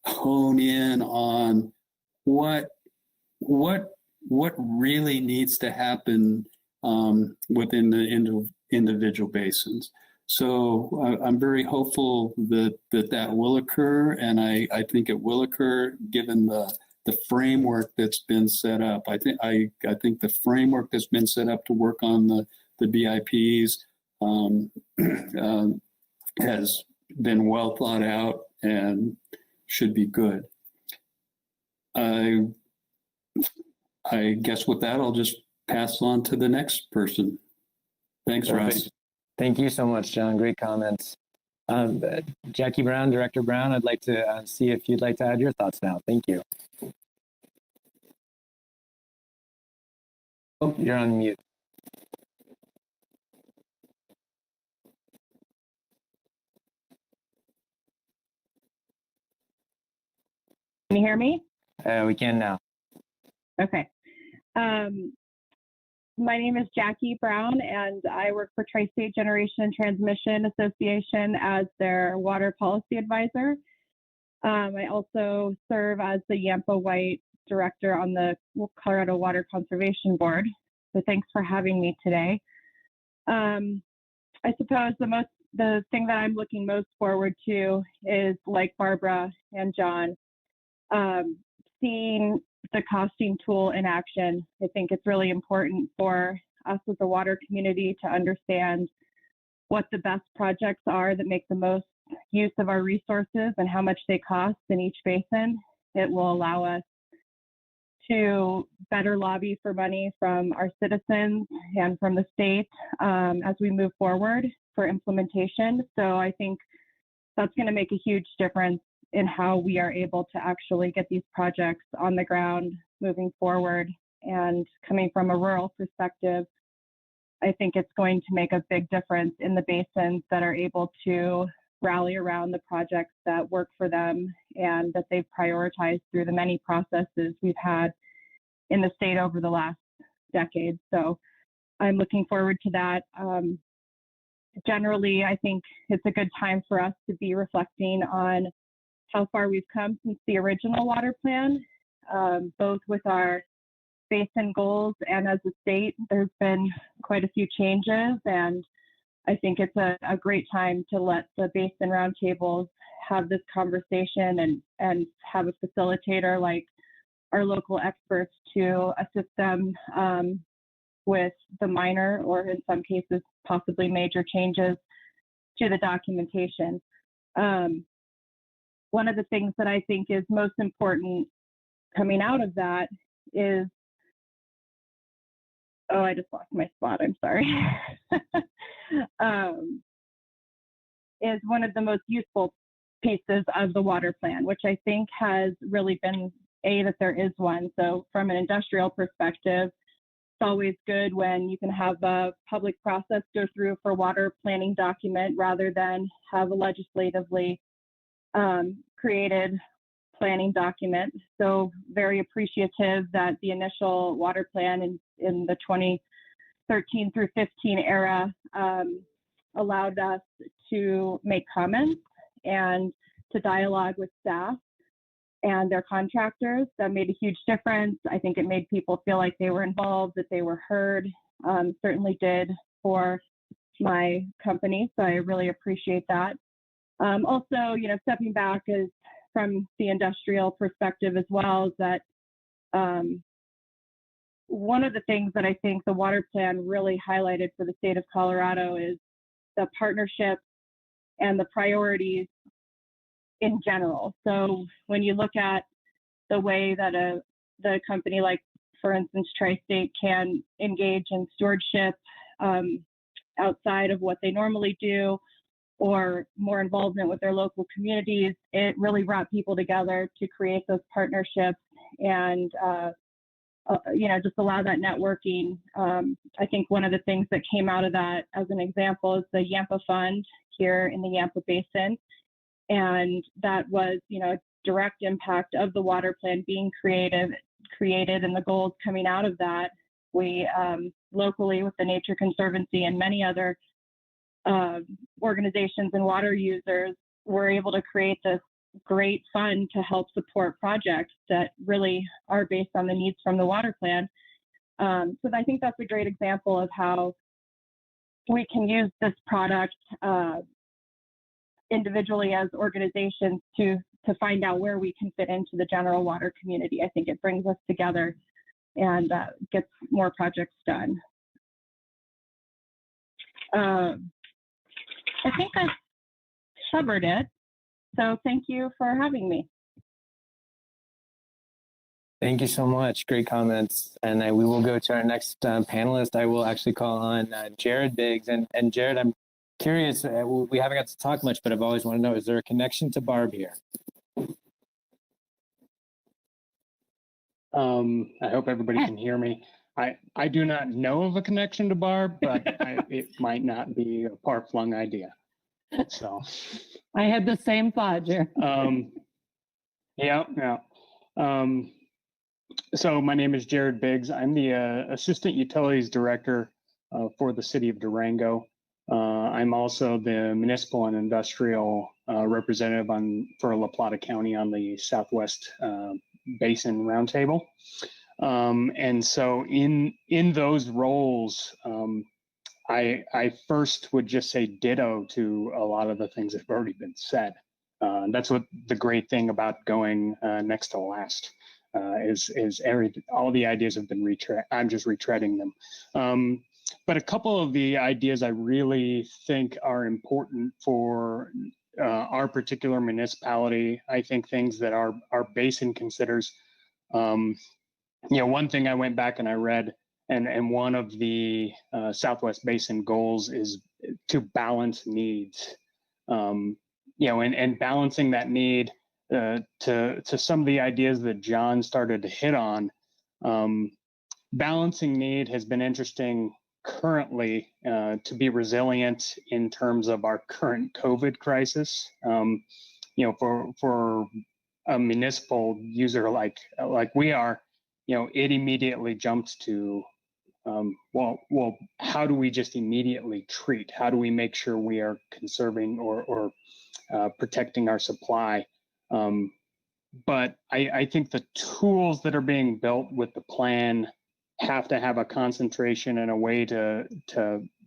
hone in on what really needs to happen within the individual basins. So I'm very hopeful that will occur, and I think it will occur given the framework that's been set up. I think the framework that's been set up to work on the BIPs has been well thought out and should be good. I guess with that, I'll just pass on to the next person. Thanks, Russ. Thank you so much, John. Great comments. Jackie Brown, Director Brown, I'd like to see if you'd like to add your thoughts now. Thank you. Oh, you're on mute. Can you hear me? We can now. Okay. My name is Jackie Brown, and I work for Tri-State Generation and Transmission Association as their water policy advisor. I also serve as the Yampa White director on the Colorado Water Conservation Board. So thanks for having me today. I suppose the thing that I'm looking most forward to is, like Barbara and John, seeing the costing tool in action. I think it's really important for us as a water community to understand what the best projects are that make the most use of our resources and how much they cost in each basin. It will allow us to better lobby for money from our citizens and from the state as we move forward for implementation. So I think that's going to make a huge difference in how we are able to actually get these projects on the ground moving forward. And coming from a rural perspective, I think it's going to make a big difference in the basins that are able to rally around the projects that work for them and that they've prioritized through the many processes we've had in the state over the last decade. So I'm looking forward to that. Generally, I think it's a good time for us to be reflecting on how far we've come since the original water plan, both with our basin goals and as a state. There's been quite a few changes, and I think it's a great time to let the basin roundtables have this conversation and have a facilitator like our local experts to assist them with the minor, or in some cases, possibly major changes to the documentation. One of the things that I think is most important coming out of that is, oh, I just lost my spot, I'm sorry, is one of the most useful pieces of the water plan, which I think has really been that there is one. So from an industrial perspective, it's always good when you can have a public process go through for water planning document rather than have a legislatively created planning document. So very appreciative that the initial water plan in the 2013 through 15 era allowed us to make comments and to dialogue with staff and their contractors. That made a huge difference. I think it made people feel like they were involved, that they were heard. Certainly did for my company, so I really appreciate that. Also, stepping back is from the industrial perspective as well, is that one of the things that I think the water plan really highlighted for the state of Colorado is the partnership and the priorities in general. So when you look at the way that the company like, for instance, Tri-State can engage in stewardship outside of what they normally do, or more involvement with their local communities, it really brought people together to create those partnerships and just allow that networking. I think one of the things that came out of that, as an example, is the Yampa Fund here in the Yampa Basin. And that was, a direct impact of the water plan being created and the goals coming out of that. We locally with the Nature Conservancy and many other organizations and water users were able to create this great fund to help support projects that really are based on the needs from the water plan. So I think that's a great example of how we can use this product individually as organizations to find out where we can fit into the general water community. I think it brings us together and gets more projects done. I think I've covered it. So thank you for having me. Thank you so much. Great comments. And we will go to our next panelist. I will actually call on Jared Biggs. And Jared, I'm curious, we haven't got to talk much, but I've always wanted to know, is there a connection to Barb here? I hope everybody can hear me. I do not know of a connection to Barb, but it might not be a far-flung idea. So I had the same thought, Jared. Yeah. So my name is Jared Biggs. I'm the Assistant Utilities Director for the City of Durango. I'm also the Municipal and Industrial Representative for La Plata County on the Southwest Basin Roundtable. And so in those roles, I first would just say ditto to a lot of the things that have already been said. That's what the great thing about going next to last is all the ideas have been I'm just retreading them. But a couple of the ideas I really think are important for our particular municipality, I think things that our basin considers. One thing I went back and I read, and one of the Southwest Basin goals is to balance needs. And balancing that need to some of the ideas that John started to hit on. Balancing need has been interesting currently to be resilient in terms of our current COVID crisis. For a municipal user like we are, it immediately jumps to, how do we just immediately treat? How do we make sure we are conserving or protecting our supply? But I think the tools that are being built with the plan have to have a concentration and a way to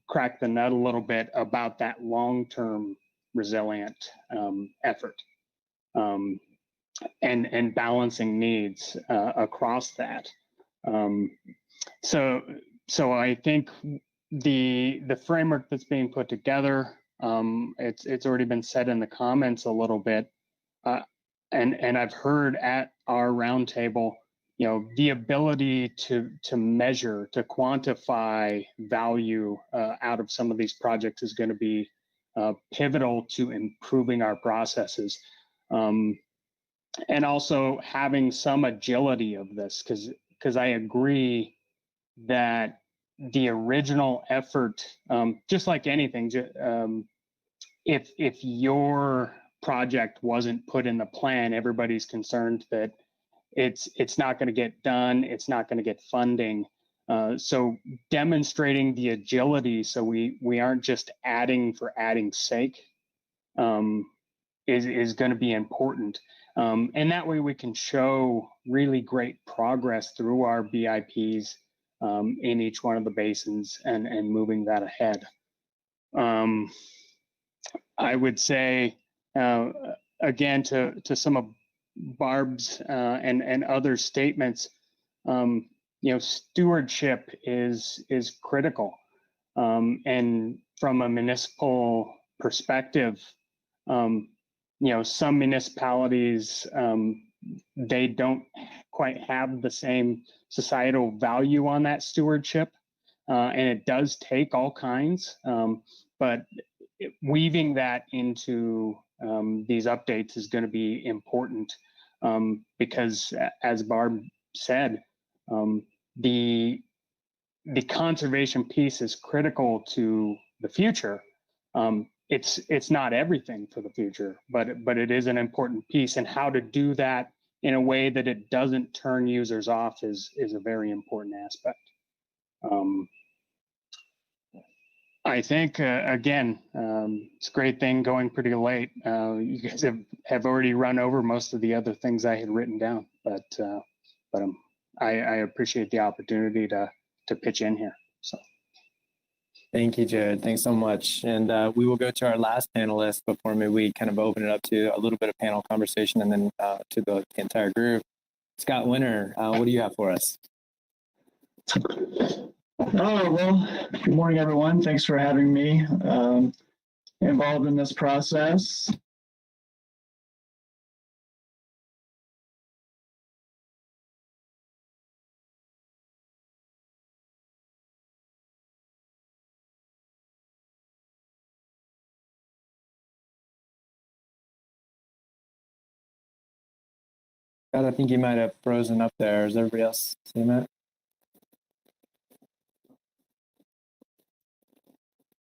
crack the nut a little bit about that long-term resilient effort and balancing needs across that. So I think the framework that's being put together, it's already been said in the comments a little bit, and I've heard at our roundtable, the ability to measure, to quantify value out of some of these projects is going to be pivotal to improving our processes. And also having some agility of this, because I agree that the original effort, just like anything, if your project wasn't put in the plan, everybody's concerned that it's not going to get done, it's not going to get funding. So demonstrating the agility, so we aren't just adding for adding's sake, is going to be important. And that way we can show really great progress through our BIPs in each one of the basins and moving that ahead. I would say, again, to some of Barb's and other statements, stewardship is critical. And from a municipal perspective, some municipalities, they don't quite have the same societal value on that stewardship. And it does take all kinds, but weaving that into these updates is going to be important because, as Barb said, the conservation piece is critical to the future. It's not everything for the future, but it is an important piece, and how to do that in a way that it doesn't turn users off is a very important aspect. I think, again, it's a great thing going pretty late. You guys have already run over most of the other things I had written down, but I appreciate the opportunity to pitch in here. So. Thank you, Jared. Thanks so much. And we will go to our last panelist before maybe we kind of open it up to a little bit of panel conversation and then to the entire group. Scott Winter, what do you have for us? Oh, well, good morning, everyone. Thanks for having me involved in this process. God, I think you might have frozen up there. Is everybody else seeing that?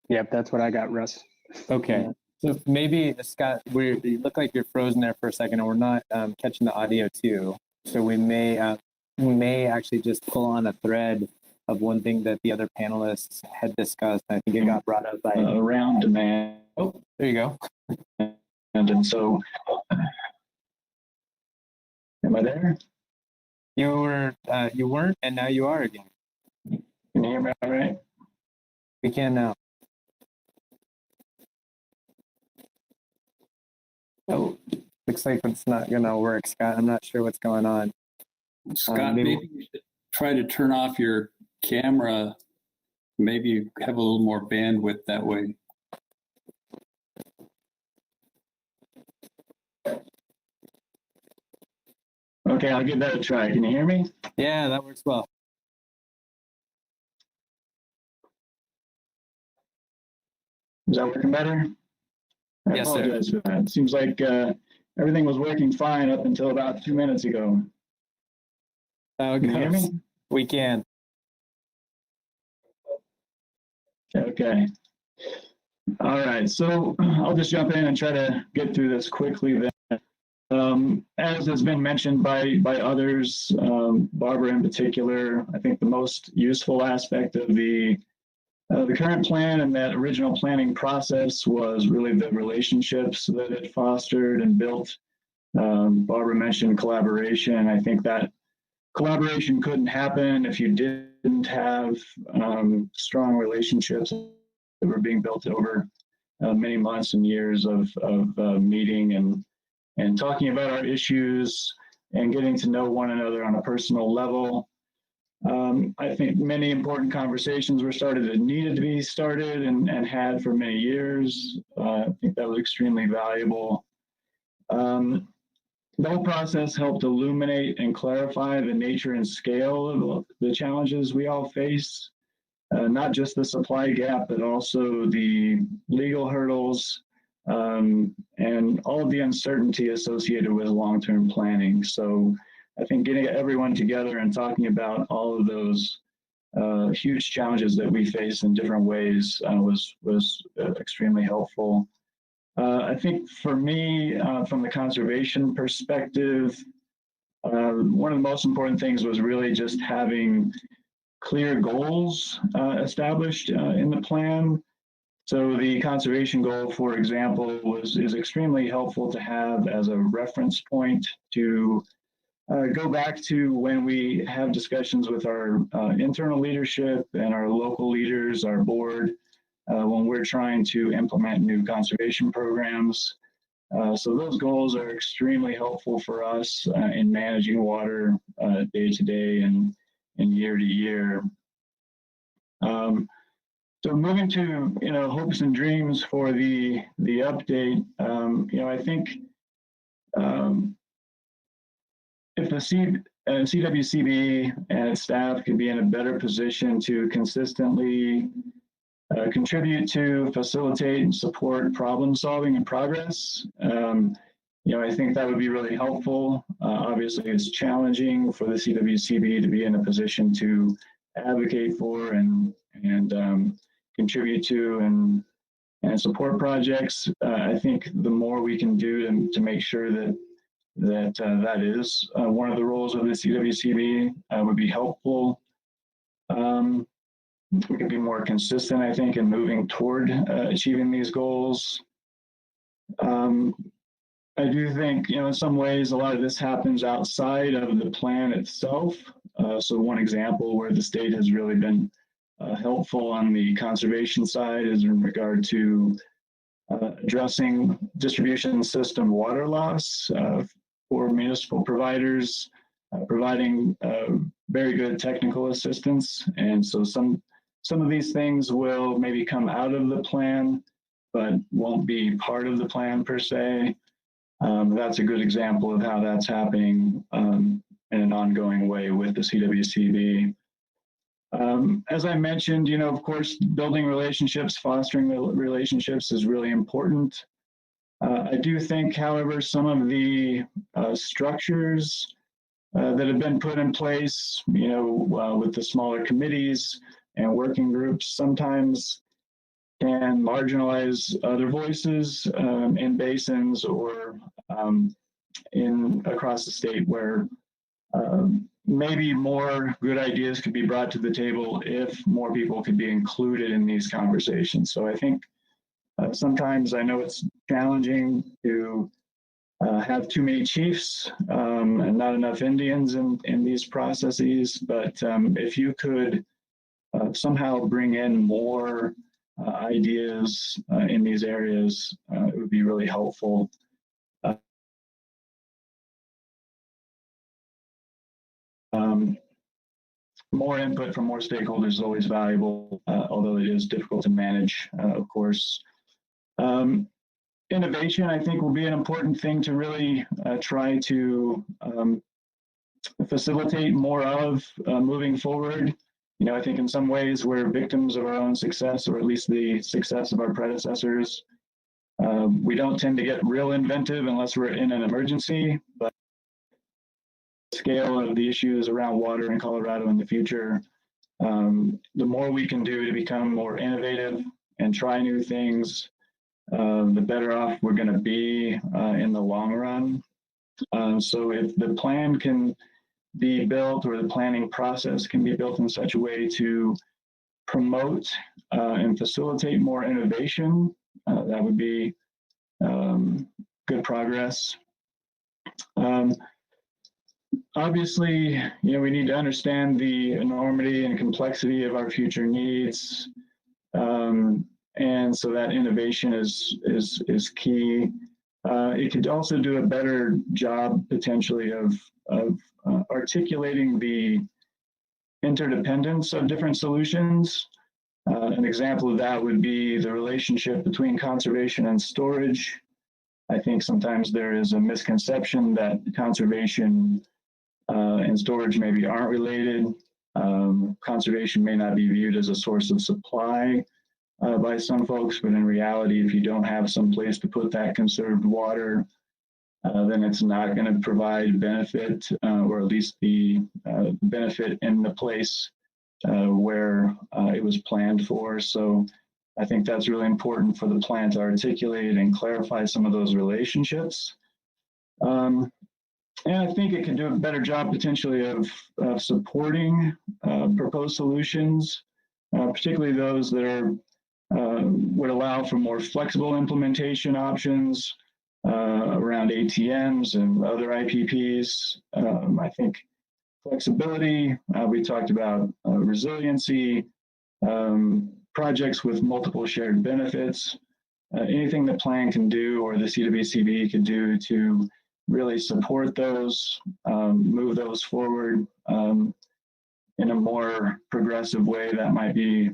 Yep, that's what I got, Russ. Okay. So maybe, Scott, you look like you're frozen there for a second, and we're not catching the audio too. So we may actually just pull on a thread of one thing that the other panelists had discussed. I think it got brought up by around demand. Oh, there you go. And so, am I there? You weren't, and now you are again. Can you hear me all right? We can now. Oh, looks like it's not going to work, Scott. I'm not sure what's going on. Scott, maybe you should try to turn off your camera. Maybe you have a little more bandwidth that way. Okay, I'll give that a try. Can you hear me? Yeah, that works well. Is that working better? I Yes, sir. apologize for that. It seems like everything was working fine up until about 2 minutes ago. How it Can you hear goes. me? We can. Okay. All right, so I'll just jump in and try to get through this quickly then. As has been mentioned by others, Barbara in particular, I think the most useful aspect of the current plan and that original planning process was really the relationships that it fostered and built. Barbara mentioned collaboration. I think that collaboration couldn't happen if you didn't have strong relationships that were being built over many months and years of meeting and talking about our issues and getting to know one another on a personal level. I think many important conversations were started that needed to be started and had for many years. I think that was extremely valuable. The whole process helped illuminate and clarify the nature and scale of the challenges we all face, not just the supply gap, but also the legal hurdles and all of the uncertainty associated with long-term planning. So I think getting everyone together and talking about all of those huge challenges that we face in different ways was extremely helpful. I think for me, from the conservation perspective, one of the most important things was really just having clear goals established in the plan. So the conservation goal, for example, is extremely helpful to have as a reference point to go back to when we have discussions with our internal leadership and our local leaders, our board, when we're trying to implement new conservation programs. So those goals are extremely helpful for us in managing water day to day and year to year. So moving to hopes and dreams for the update, I think if the CWCB and its staff could be in a better position to consistently contribute to, facilitate, and support problem solving and progress, I think that would be really helpful. Obviously, it's challenging for the CWCB to be in a position to advocate for and contribute to and support projects. I think the more we can do to make sure that is one of the roles of the CWCB would be helpful. We could be more consistent, I think, in moving toward achieving these goals. I do think, in some ways, a lot of this happens outside of the plan itself. So one example where the state has really been helpful on the conservation side is in regard to addressing distribution system water loss for municipal providers, providing very good technical assistance. And so some of these things will maybe come out of the plan, but won't be part of the plan per se. That's a good example of how that's happening in an ongoing way with the CWCB. As I mentioned, of course, building relationships, fostering the relationships is really important. I do think, however, some of the structures that have been put in place, with the smaller committees and working groups sometimes can marginalize other voices in basins or across the state where maybe more good ideas could be brought to the table if more people could be included in these conversations. So I think sometimes I know it's challenging to have too many chiefs and not enough Indians in these processes, but if you could somehow bring in more ideas in these areas, it would be really helpful. More input from more stakeholders is always valuable, although it is difficult to manage, of course. Innovation, I think, will be an important thing to really try to facilitate more of moving forward. You know, I think in some ways we're victims of our own success, or at least the success of our predecessors. We don't tend to get real inventive unless we're in an emergency, but the scale of the issues around water in Colorado in the future, the more we can do to become more innovative and try new things, the better off we're going to be in the long run. So if the plan can be built, or the planning process can be built in such a way to promote and facilitate more innovation, that would be good progress. Obviously, you know, we need to understand the enormity and complexity of our future needs. And so that innovation is key. It could also do a better job potentially of articulating the interdependence of different solutions. An example of that would be the relationship between conservation and storage. I think sometimes there is a misconception that conservation and storage maybe aren't related. Conservation may not be viewed as a source of supply by some folks, but in reality, if you don't have some place to put that conserved water, then it's not going to provide benefit, or at least the benefit in the place where it was planned for. So I think that's really important for the plan to articulate and clarify some of those relationships. And I think it can do a better job potentially of supporting proposed solutions, particularly those that are would allow for more flexible implementation options around ATMs and other IPPs. I think flexibility, we talked about resiliency, projects with multiple shared benefits, anything the plan can do or the CWCB can do to really support those, move those forward in a more progressive way that might be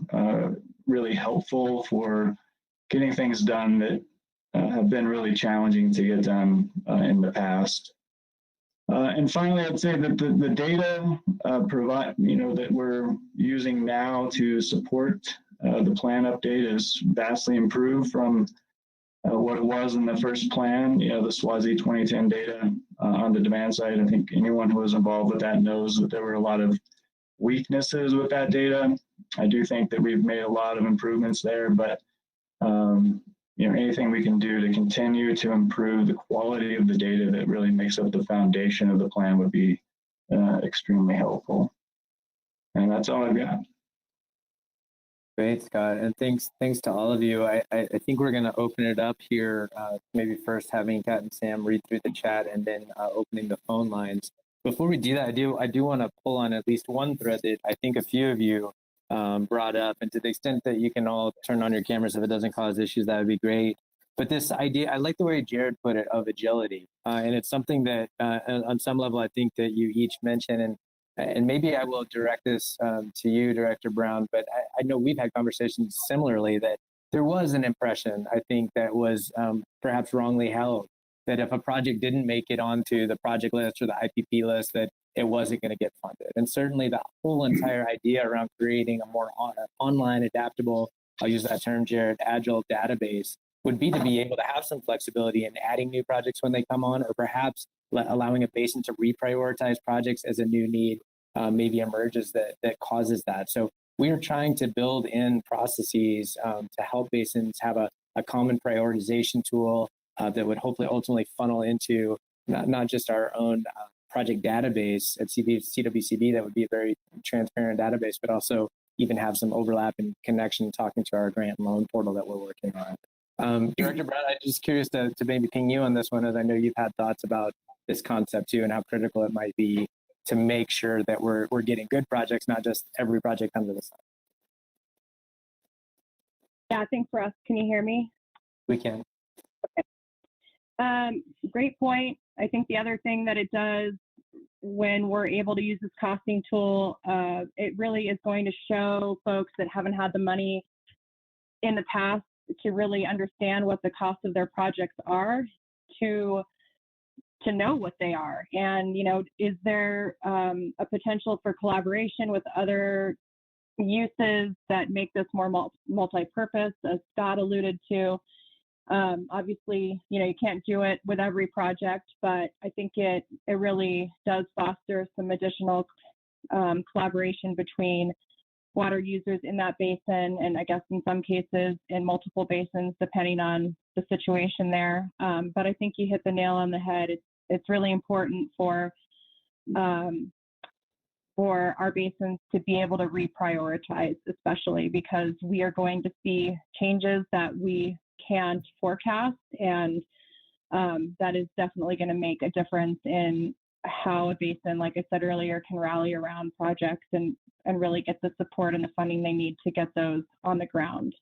really helpful for getting things done that have been really challenging to get done in the past. And finally, I'd say that the data that we're using now to support the plan update is vastly improved from what it was in the first plan. You know, the SWASI 2010 data on the demand side. I think anyone who was involved with that knows that there were a lot of weaknesses with that data. I do think that we've made a lot of improvements there, but anything we can do to continue to improve the quality of the data that really makes up the foundation of the plan would be extremely helpful. And that's all I've got. Great, Scott, and thanks to all of you. I think we're going to open it up here, maybe first having Kat and Sam read through the chat and then opening the phone lines. Before we do that, I do want to pull on at least one thread that I think a few of you brought up, and to the extent that you can all turn on your cameras if it doesn't cause issues, that would be great. But this idea, I like the way Jared put it, of agility, and it's something that on some level I think that you each mentioned, and maybe I will direct this to you, Director Brown, but I know we've had conversations similarly that there was an impression, I think, that was perhaps wrongly held, that if a project didn't make it onto the project list or the IPP list, that it wasn't going to get funded. And certainly the whole entire idea around creating a more online, adaptable, I'll use that term, Jared, agile database would be to be able to have some flexibility in adding new projects when they come on, or perhaps allowing a basin to reprioritize projects as a new need maybe emerges that causes that. So we are trying to build in processes to help basins have a common prioritization tool that would hopefully ultimately funnel into not just our own project database at CWCB that would be a very transparent database, but also even have some overlap and connection talking to our grant and loan portal that we're working on. Director Brown, I'm just curious to maybe ping you on this one, as I know you've had thoughts about this concept too and how critical it might be to make sure that we're getting good projects, not just every project under the sun. Yeah, thanks, Russ. Can you hear me? We can. Okay. Great point. I think the other thing that it does when we're able to use this costing tool, it really is going to show folks that haven't had the money in the past to really understand what the cost of their projects are, to know what they are. And, is there a potential for collaboration with other uses that make this more multi-purpose, as Scott alluded to? Obviously, you can't do it with every project, but I think it really does foster some additional collaboration between water users in that basin, and I guess in some cases in multiple basins, depending on the situation there. But I think you hit the nail on the head. It's really important for our basins to be able to reprioritize, especially because we are going to see changes that we can't forecast, and that is definitely going to make a difference in how a basin, like I said earlier, can rally around projects and really get the support and the funding they need to get those on the ground.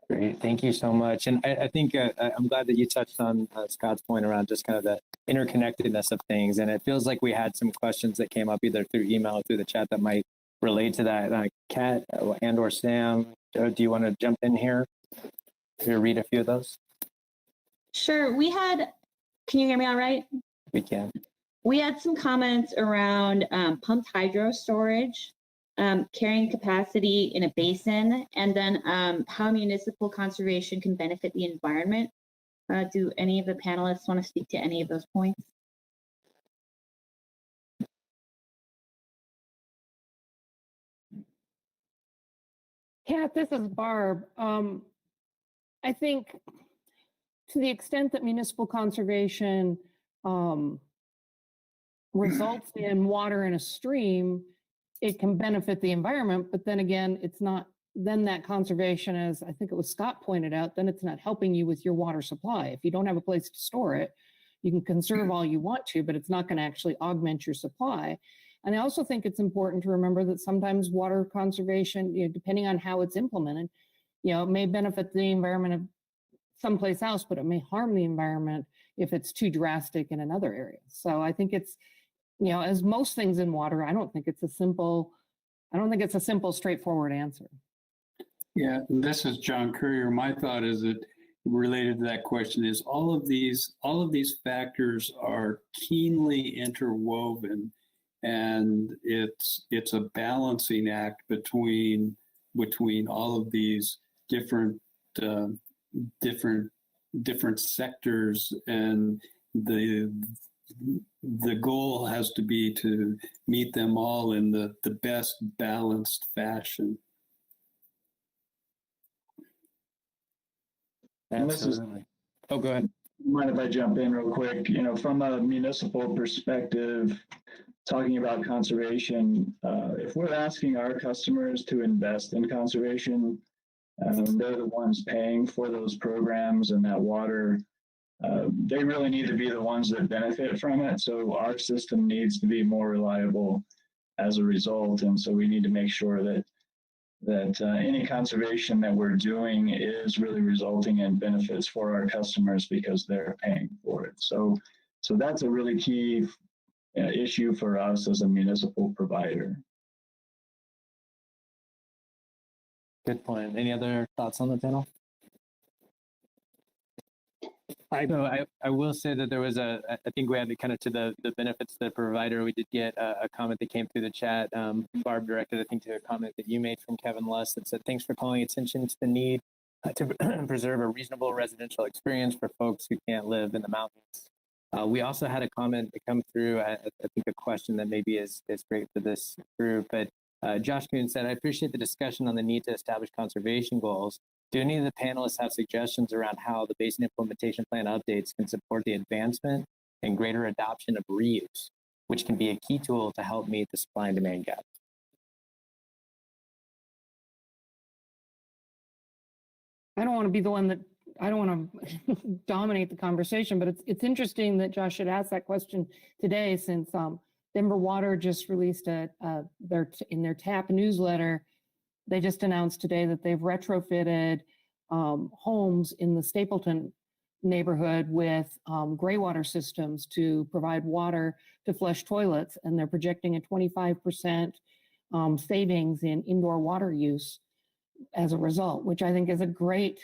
Great, thank you so much. And I think I'm glad that you touched on Scott's point around just kind of the interconnectedness of things. And it feels like we had some questions that came up either through email or through the chat that might relate to that. Kat and or Sam, Joe, do you want to jump in here? Can you read a few of those? Sure. Can you hear me all right? We can. We had some comments around pumped hydro storage, carrying capacity in a basin, and then how municipal conservation can benefit the environment. Do any of the panelists want to speak to any of those points? Kat, this is Barb. I think to the extent that municipal conservation results in water in a stream, it can benefit the environment, but then again, it's not, then that conservation, as I think it was Scott pointed out, then it's not helping you with your water supply. If you don't have a place to store it, you can conserve all you want to, but it's not going to actually augment your supply. And I also think it's important to remember that sometimes water conservation, depending on how it's implemented, it may benefit the environment of someplace else, but it may harm the environment if it's too drastic in another area. So I think it's, as most things in water, I don't think it's a simple, straightforward answer. Yeah, this is John Currier. My thought is that related to that question is all of these factors are keenly interwoven, and it's a balancing act between all of these different sectors, and the goal has to be to meet them all in the best balanced fashion. Absolutely. Oh, go ahead. Mind if I jump in real quick? From a municipal perspective, talking about conservation, if we're asking our customers to invest in conservation, they're the ones paying for those programs and that water. They really need to be the ones that benefit from it. So our system needs to be more reliable as a result. And so we need to make sure that any conservation that we're doing is really resulting in benefits for our customers because they're paying for it. So that's a really key issue for us as a municipal provider. Good point. Any other thoughts on the panel? I will say that there was I think we had to kind of to the benefits of the provider. We did get a comment that came through the chat. Barb directed, I think, to a comment that you made from Kevin Luss that said, thanks for calling attention to the need to preserve a reasonable residential experience for folks who can't live in the mountains. We also had a comment that come through, I think a question that maybe is great for this group, but Josh Kuhn said, I appreciate the discussion on the need to establish conservation goals. Do any of the panelists have suggestions around how the Basin Implementation Plan updates can support the advancement and greater adoption of reuse, which can be a key tool to help meet the supply and demand gap? I don't want to be the one that, I don't want to dominate the conversation, but it's interesting that Josh should ask that question today, since Denver Water just released in their TAP newsletter. They just announced today that they've retrofitted homes in the Stapleton neighborhood with gray water systems to provide water to flush toilets, and they're projecting a 25% savings in indoor water use as a result, which I think is a great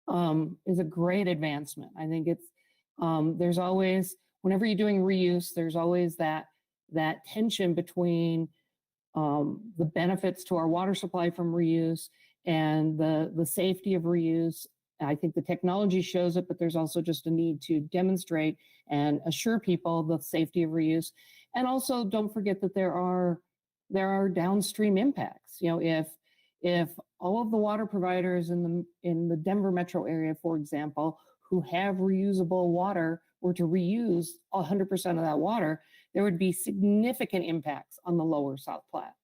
advancement. I think it's There's always, whenever you're doing reuse, there's always that tension between the benefits to our water supply from reuse and the safety of reuse. I think the technology shows it, but there's also just a need to demonstrate and assure people the safety of reuse. And also, don't forget that there are downstream impacts. You know, if all of the water providers in the Denver metro area, for example, who have reusable water were to reuse 100% of that water, there would be significant impacts on the lower South Platte.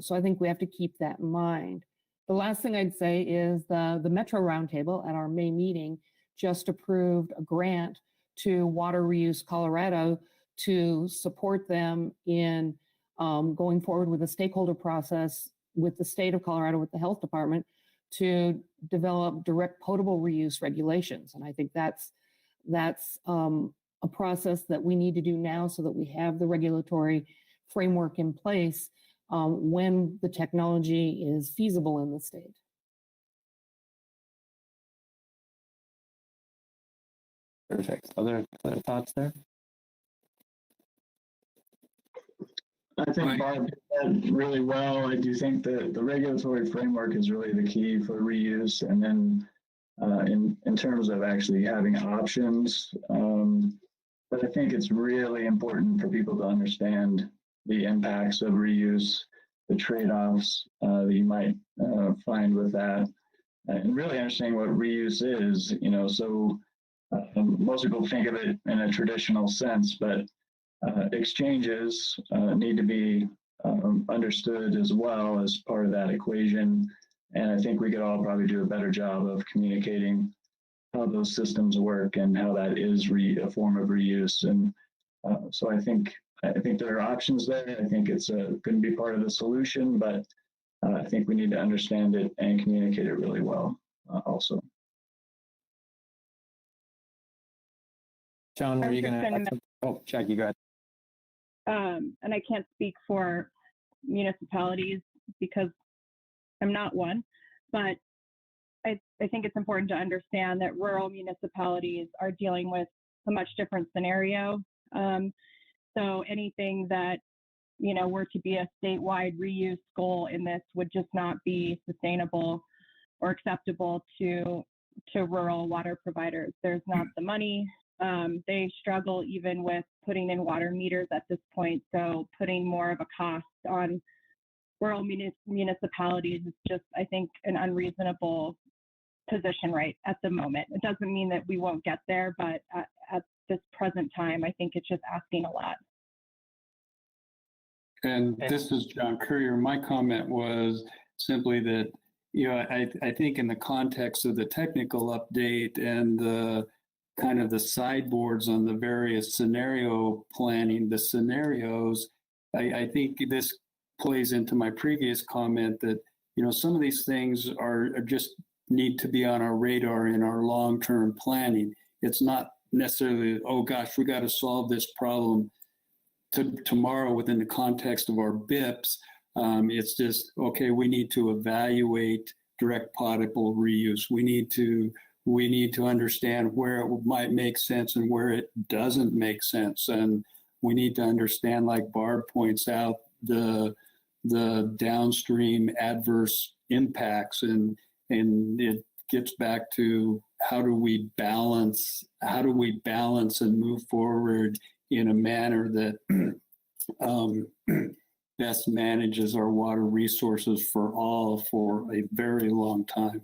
So I think we have to keep that in mind. The last thing I'd say is the Metro Roundtable at our May meeting just approved a grant to Water Reuse Colorado to support them in going forward with a stakeholder process with the state of Colorado, with the health department, to develop direct potable reuse regulations. And I think that's a process that we need to do now so that we have the regulatory framework in place when the technology is feasible in the state. Perfect. Other thoughts there? I think Barb did that really well. I do think that the regulatory framework is really the key for reuse. And then in terms of actually having options, but I think it's really important for people to understand the impacts of reuse, the trade-offs that you might find with that, and really understanding what reuse is. You know, so most people think of it in a traditional sense, but exchanges need to be understood as well as part of that equation. And I think we could all probably do a better job of communicating how those systems work and how that is a form of reuse. And so I think there are options there. I think it's going to be part of the solution, but I think we need to understand it and communicate it really well also. John, were you going to add something? Oh, Jackie, go ahead. And I can't speak for municipalities because I'm not one, but I think it's important to understand that rural municipalities are dealing with a much different scenario. So anything that, you know, were to be a statewide reuse goal in this would just not be sustainable or acceptable to rural water providers. There's not the money. They struggle even with putting in water meters at this point. So putting more of a cost on rural municipalities is just, I think, an unreasonable position right at the moment. It doesn't mean that we won't get there, but at this present time, I think it's just asking a lot. And this is John Currier. My comment was simply that, you know, I think in the context of the technical update and the kind of the sideboards on the various scenario planning, the scenarios, I think this plays into my previous comment that, you know, some of these things are just need to be on our radar in our long-term planning. It's not necessarily, oh gosh, we got to solve this problem tomorrow within the context of our BIPs. It's just, okay, we need to evaluate direct potable reuse. We need to understand where it might make sense and where it doesn't make sense. And we need to understand, like Barb points out, the downstream adverse impacts, and it gets back to how do we balance and move forward in a manner that best manages our water resources for all for a very long time.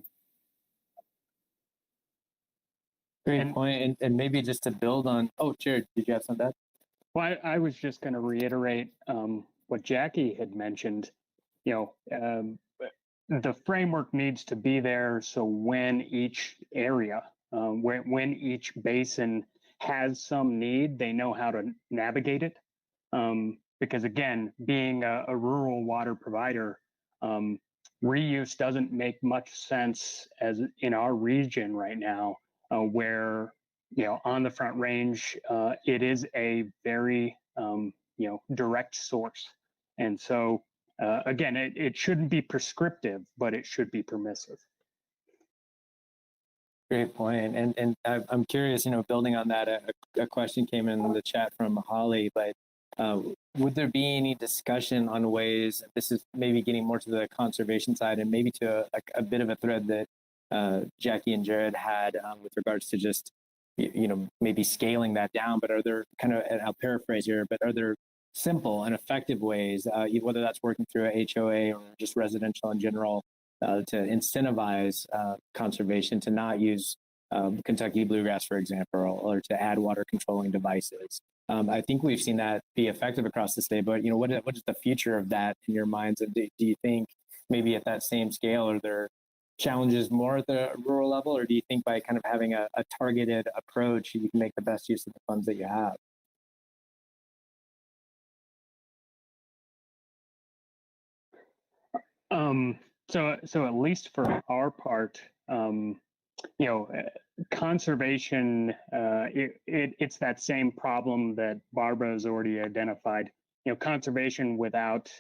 Great point. And maybe just to build on, oh, Jared, did you have something to add? Well, I was just going to reiterate what Jackie had mentioned. You know, the framework needs to be there so when each area, when each basin has some need, they know how to navigate it. Because again, being a rural water provider, reuse doesn't make much sense as in our region right now, where, you know, on the Front Range, it is a very, you know, direct source. And so, again, it shouldn't be prescriptive, but it should be permissive. Great point. And I'm curious, building on that, a question came in the chat from Holly, but would there be any discussion on ways, this is maybe getting more to the conservation side and maybe to a bit of a thread that Jackie and Jared had with regards to just, maybe scaling that down, but are there and I'll paraphrase here, but are there simple and effective ways, whether that's working through a HOA or just residential in general, to incentivize conservation, to not use Kentucky bluegrass, for example, or to add water controlling devices. I think we've seen that be effective across the state, but what is the future of that in your minds? And do you think maybe at that same scale, are there challenges more at the rural level, or do you think by kind of having a targeted approach, you can make the best use of the funds that you have? So at least for our part, conservation, it's that same problem that Barbara has already identified. Conservation without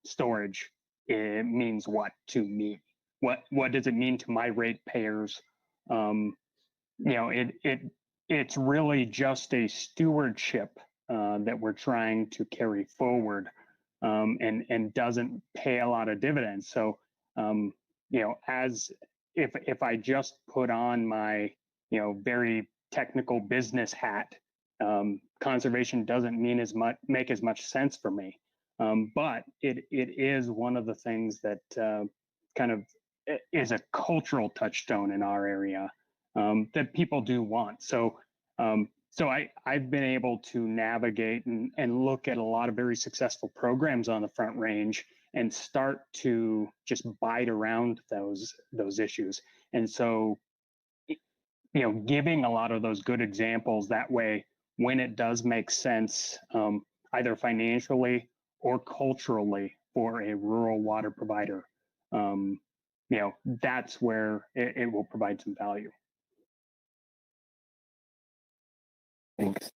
storage, it means what to me? What does it mean to my ratepayers? It's really just a stewardship that we're trying to carry forward, and doesn't pay a lot of dividends. So, as if I just put on my, very technical business hat, conservation doesn't make as much sense for me. But it is one of the things that kind of is a cultural touchstone in our area that people do want. So I've been able to navigate and look at a lot of very successful programs on the Front Range and start to just bite around those issues. And so, giving a lot of those good examples that way, when it does make sense, either financially or culturally for a rural water provider, that's where it will provide some value. Thanks.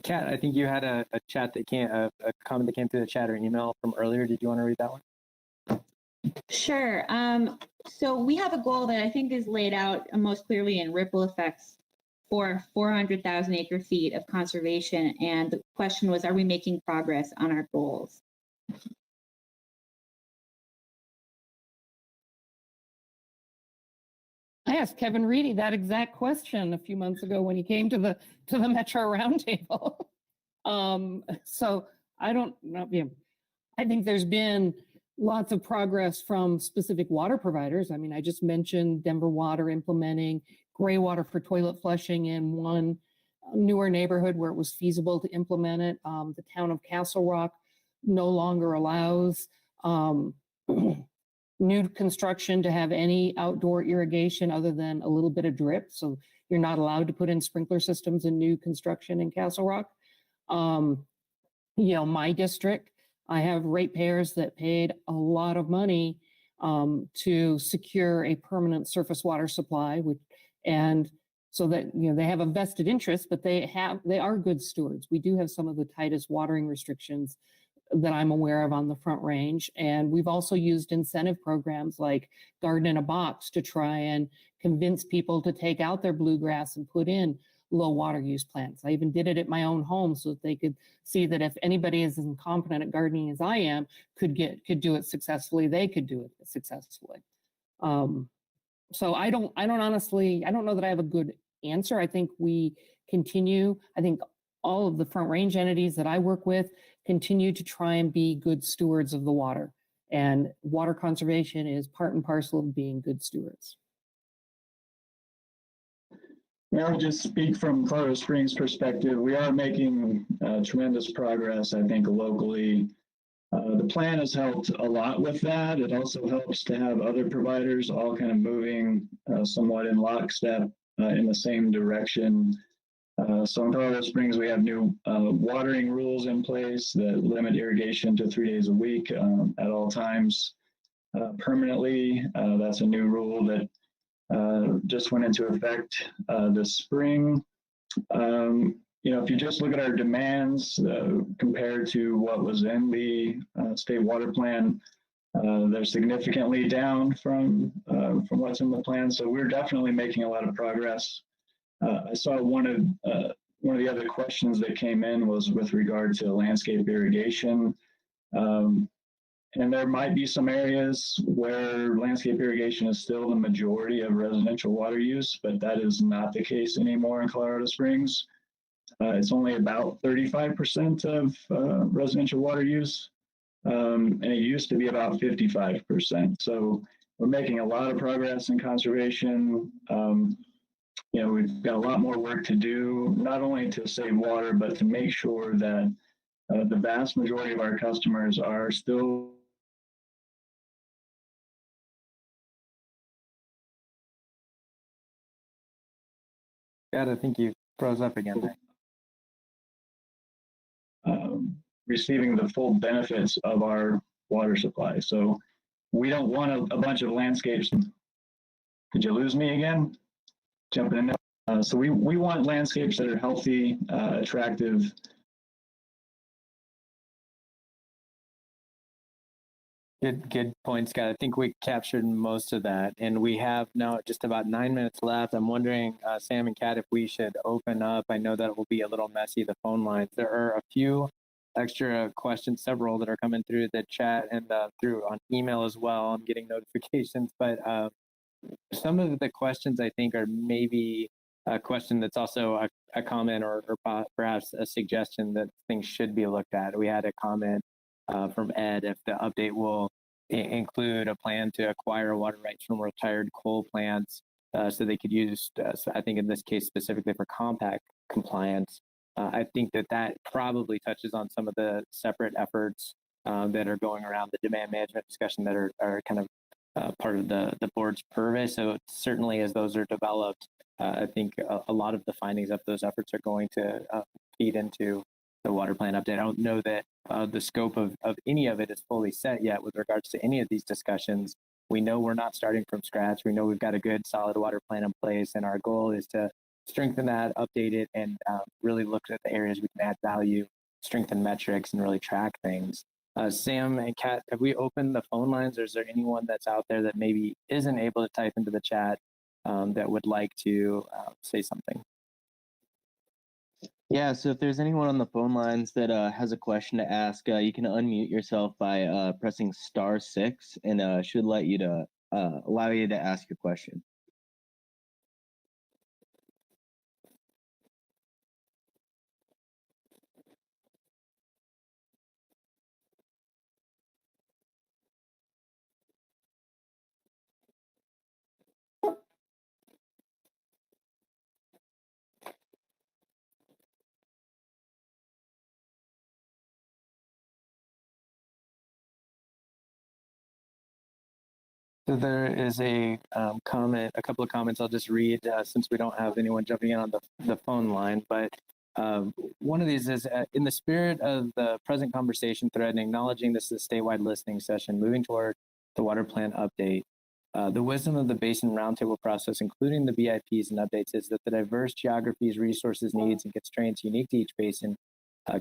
Kat, I think you had a comment that came through the chat or email from earlier. Did you want to read that one? Sure. So we have a goal that I think is laid out most clearly in ripple effects for 400,000 acre feet of conservation. And the question was, are we making progress on our goals? I asked Kevin Reedy that exact question a few months ago when he came to the Metro Roundtable. So I don't know. I think there's been lots of progress from specific water providers. I mean, I just mentioned Denver Water implementing gray water for toilet flushing in one newer neighborhood where it was feasible to implement it. The town of Castle Rock no longer allows new construction to have any outdoor irrigation other than a little bit of drip. So you're not allowed to put in sprinkler systems in new construction in Castle Rock. My district, I have ratepayers that paid a lot of money to secure a permanent surface water supply, and so that they have a vested interest, but they are good stewards. We do have some of the tightest watering restrictions that I'm aware of on the Front Range, and we've also used incentive programs like Garden in a Box to try and convince people to take out their bluegrass and put in low water use plants. I even did it at my own home so that they could see that if anybody is as incompetent at gardening as I am, could do it successfully, they could do it successfully. So I don't know that I have a good answer. I think we continue. I think all of the Front Range entities that I work with continue to try and be good stewards of the water. And water conservation is part and parcel of being good stewards. I would just speak from Colorado Springs' perspective. We are making tremendous progress, I think, locally. The plan has helped a lot with that. It also helps to have other providers all kind of moving somewhat in lockstep in the same direction. So in Colorado Springs, we have new watering rules in place that limit irrigation to 3 days a week at all times permanently. That's a new rule that just went into effect this spring. If you just look at our demands compared to what was in the state water plan, They're significantly down from what's in the plan. So we're definitely making a lot of progress. I saw one of the other questions that came in was with regard to landscape irrigation. And there might be some areas where landscape irrigation is still the majority of residential water use, but that is not the case anymore in Colorado Springs. It's only about 35% of residential water use, and it used to be about 55%. So we're making a lot of progress in conservation. We've got a lot more work to do, not only to save water, but to make sure that the vast majority of our customers are still God, I think you froze up again there. receiving the full benefits of our water supply. So we don't want a bunch of landscapes. Did you lose me again? Jumping in there. So we want landscapes that are healthy, attractive. Good point, Scott. I think we captured most of that, and we have now just about 9 minutes left. I'm wondering, Sam and Kat, if we should open up. I know that it will be a little messy, the phone lines. There are a few extra questions, several that are coming through the chat and through on email as well. I'm getting notifications, but some of the questions I think are maybe a question that's also a comment or perhaps a suggestion that things should be looked at. We had a comment from Ed, if the update will include a plan to acquire water rights from retired coal plants so they could use, I think in this case specifically for compact compliance. I think that probably touches on some of the separate efforts that are going around the demand management discussion that are kind of part of the board's purview. So certainly as those are developed, I think a lot of the findings of those efforts are going to feed into the water plan update. I don't know that the scope of any of it is fully set yet with regards to any of these discussions. We know we're not starting from scratch. We know we've got a good solid water plan in place, and our goal is to strengthen that, update it, and really look at the areas we can add value, strengthen metrics, and really track things. Sam and Kat, have we opened the phone lines, or is there anyone that's out there that maybe isn't able to type into the chat that would like to say something? Yeah, so if there's anyone on the phone lines that has a question to ask, you can unmute yourself by pressing *6, and should let you to allow you to ask your question. So there is a comment, a couple of comments I'll just read since we don't have anyone jumping in on the phone line. But one of these is, in the spirit of the present conversation thread and acknowledging this is a statewide listening session, moving toward the water plan update, the wisdom of the basin roundtable process, including the BIPs and updates, is that the diverse geographies, resources, needs, and constraints unique to each basin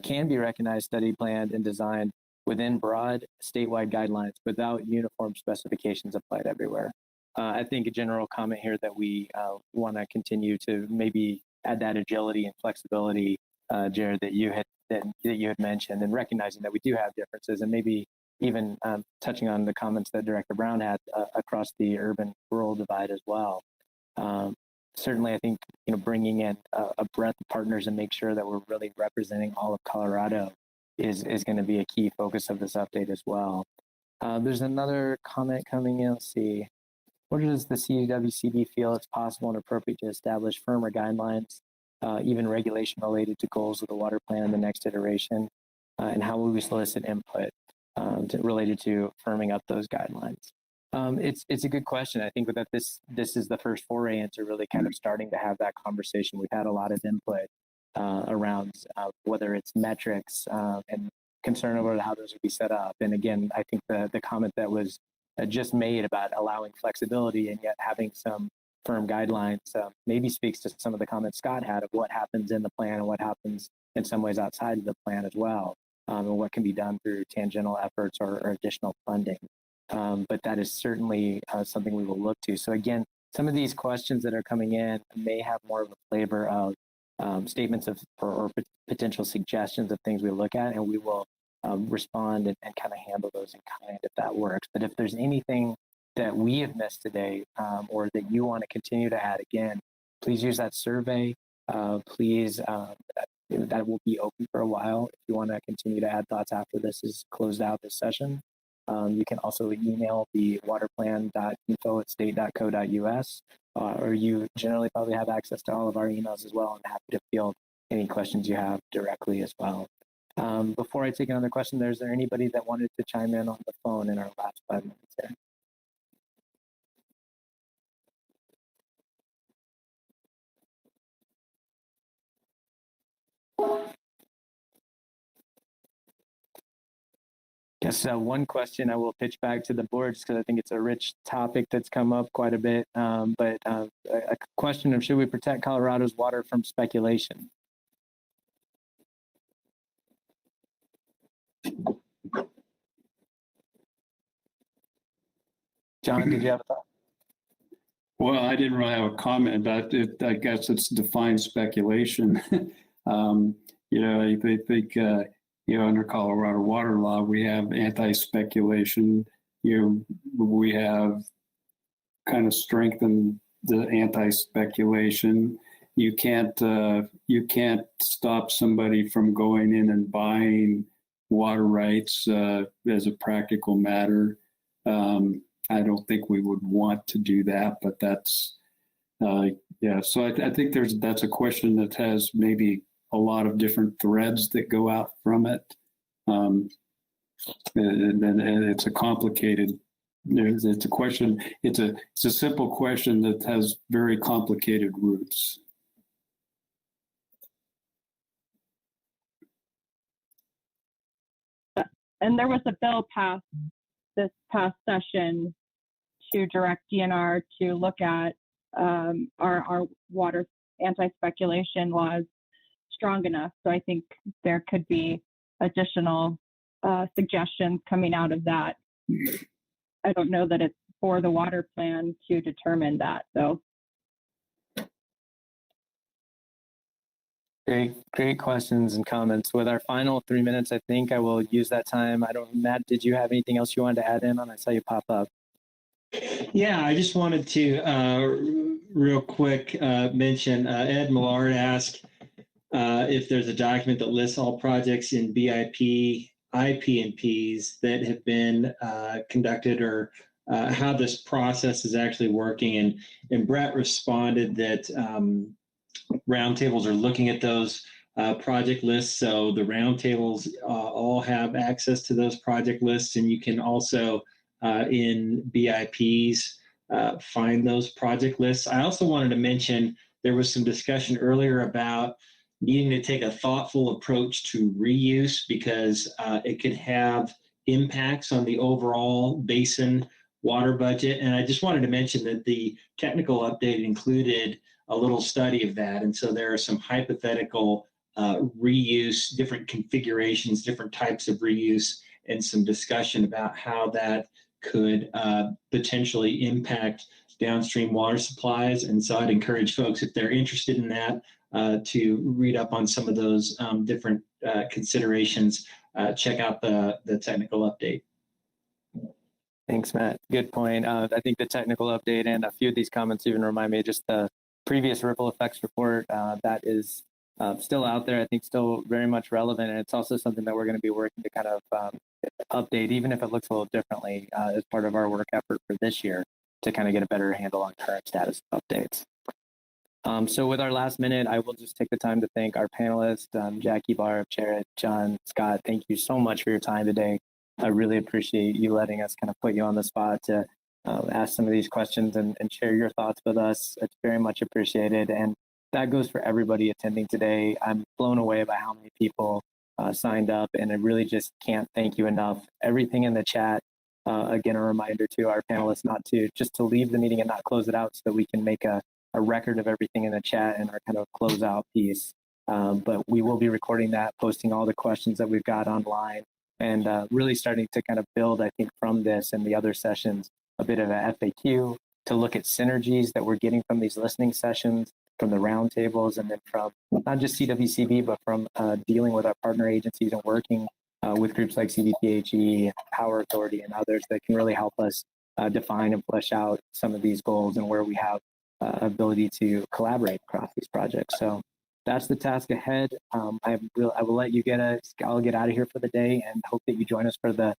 can be recognized, studied, planned, and designed within broad statewide guidelines without uniform specifications applied everywhere. I think a general comment here that we want to continue to maybe add that agility and flexibility, Jared, that you had mentioned, and recognizing that we do have differences, and maybe even touching on the comments that Director Brown had across the urban-rural divide as well. Certainly, I think bringing in a breadth of partners and make sure that we're really representing all of Colorado is going to be a key focus of this update as well. There's another comment coming in. Let's see. What does the CWCB feel it's possible and appropriate to establish firmer guidelines, even regulation related to goals of the water plan in the next iteration? And how will we solicit input related to firming up those guidelines? It's a good question. I think that this is the first foray into really kind of starting to have that conversation. We've had a lot of input around whether it's metrics and concern over how those would be set up. And again, I think the comment that was just made about allowing flexibility and yet having some firm guidelines maybe speaks to some of the comments Scott had of what happens in the plan and what happens in some ways outside of the plan as well, and what can be done through tangential efforts or additional funding. but that is certainly something we will look to. So again, some of these questions that are coming in may have more of a flavor of statements of or potential suggestions of things we look at, and we will respond and kind of handle those in kind if that works. But if there's anything that we have missed today or that you want to continue to add, again, please use that survey. Please, that will be open for a while. If you want to continue to add thoughts after this is closed out this session, you can also email the waterplan.info@state.co.us, or you generally probably have access to all of our emails as well. I'm happy to field any questions you have directly as well. Before I take another question, is there anybody that wanted to chime in on the phone in our last 5 minutes here? Guess one question I will pitch back to the board, just because I think it's a rich topic that's come up quite a bit. But a question of, should we protect Colorado's water from speculation? John, did you have a thought? Well, I didn't really have a comment, but I guess it's defined speculation. I think under Colorado water law, we have anti-speculation. We have kind of strengthened the anti-speculation. You can't stop somebody from going in and buying water rights as a practical matter. I don't think we would want to do that, but that's So I think that's a question that has maybe a lot of different threads that go out from it, and it's a complicated. It's a question. It's a simple question that has very complicated roots. And there was a bill passed this past session to direct DNR to look at our water anti-speculation laws strong enough. So I think there could be additional suggestions coming out of that. I don't know that it's for the water plan to determine that, though. Great questions and comments. With our final 3 minutes, I think I will use that time. Matt, did you have anything else you wanted to add in on? I saw you pop up. Yeah, I just wanted to real quick mention Ed Millard asked if there's a document that lists all projects in BIP, IPNPs that have been conducted, or how this process is actually working. And Brett responded that roundtables are looking at those project lists. So the roundtables all have access to those project lists, and you can also in BIPs find those project lists. I also wanted to mention there was some discussion earlier about needing to take a thoughtful approach to reuse, because it could have impacts on the overall basin water budget. And I just wanted to mention that the technical update included a little study of that. And so there are some hypothetical reuse, different configurations, different types of reuse, and some discussion about how that could potentially impact downstream water supplies. And so I'd encourage folks, if they're interested in that, to read up on some of those different considerations. Check out the technical update. Thanks, Matt. Good point. I think the technical update and a few of these comments even remind me of just the previous ripple effects report that is still out there. I think still very much relevant. And it's also something that we're going to be working to kind of update, even if it looks a little differently as part of our work effort for this year, to kind of get a better handle on current status updates. So with our last minute, I will just take the time to thank our panelists, Jackie, Barb, Jared, John, Scott. Thank you so much for your time today. I really appreciate you letting us kind of put you on the spot to ask some of these questions and share your thoughts with us. It's very much appreciated. And that goes for everybody attending today. I'm blown away by how many people signed up, and I really just can't thank you enough. Everything in the chat, again, a reminder to our panelists not to just to leave the meeting and not close it out, so that we can make a record of everything in the chat and our kind of closeout piece. But we will be recording that, posting all the questions that we've got online. and really starting to kind of build, I think, from this and the other sessions, a bit of a FAQ to look at synergies that we're getting from these listening sessions, from the roundtables, and then from not just CWCB, but from dealing with our partner agencies and working with groups like CDPHE, Power Authority, and others that can really help us define and flesh out some of these goals and where we have ability to collaborate across these projects. So that's the task ahead. I will let you I'll get out of here for the day and hope that you join us for the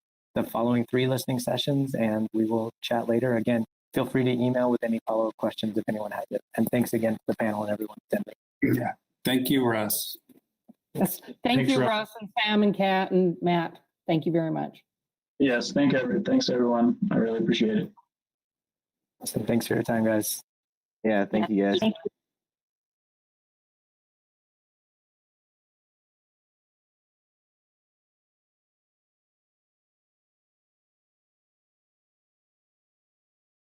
following 3 listening sessions, and we will chat later. Again, feel free to email with any follow-up questions if anyone has it. And thanks again to the panel and everyone attending. Yeah. Thank you, Russ. Yes. Thank Thanks, you, Russ. Russ and Sam and Kat and Matt. Thank you very much. Yes, thanks everyone. I really appreciate it. So thanks for your time, guys. Yeah, thank you guys. Thank you.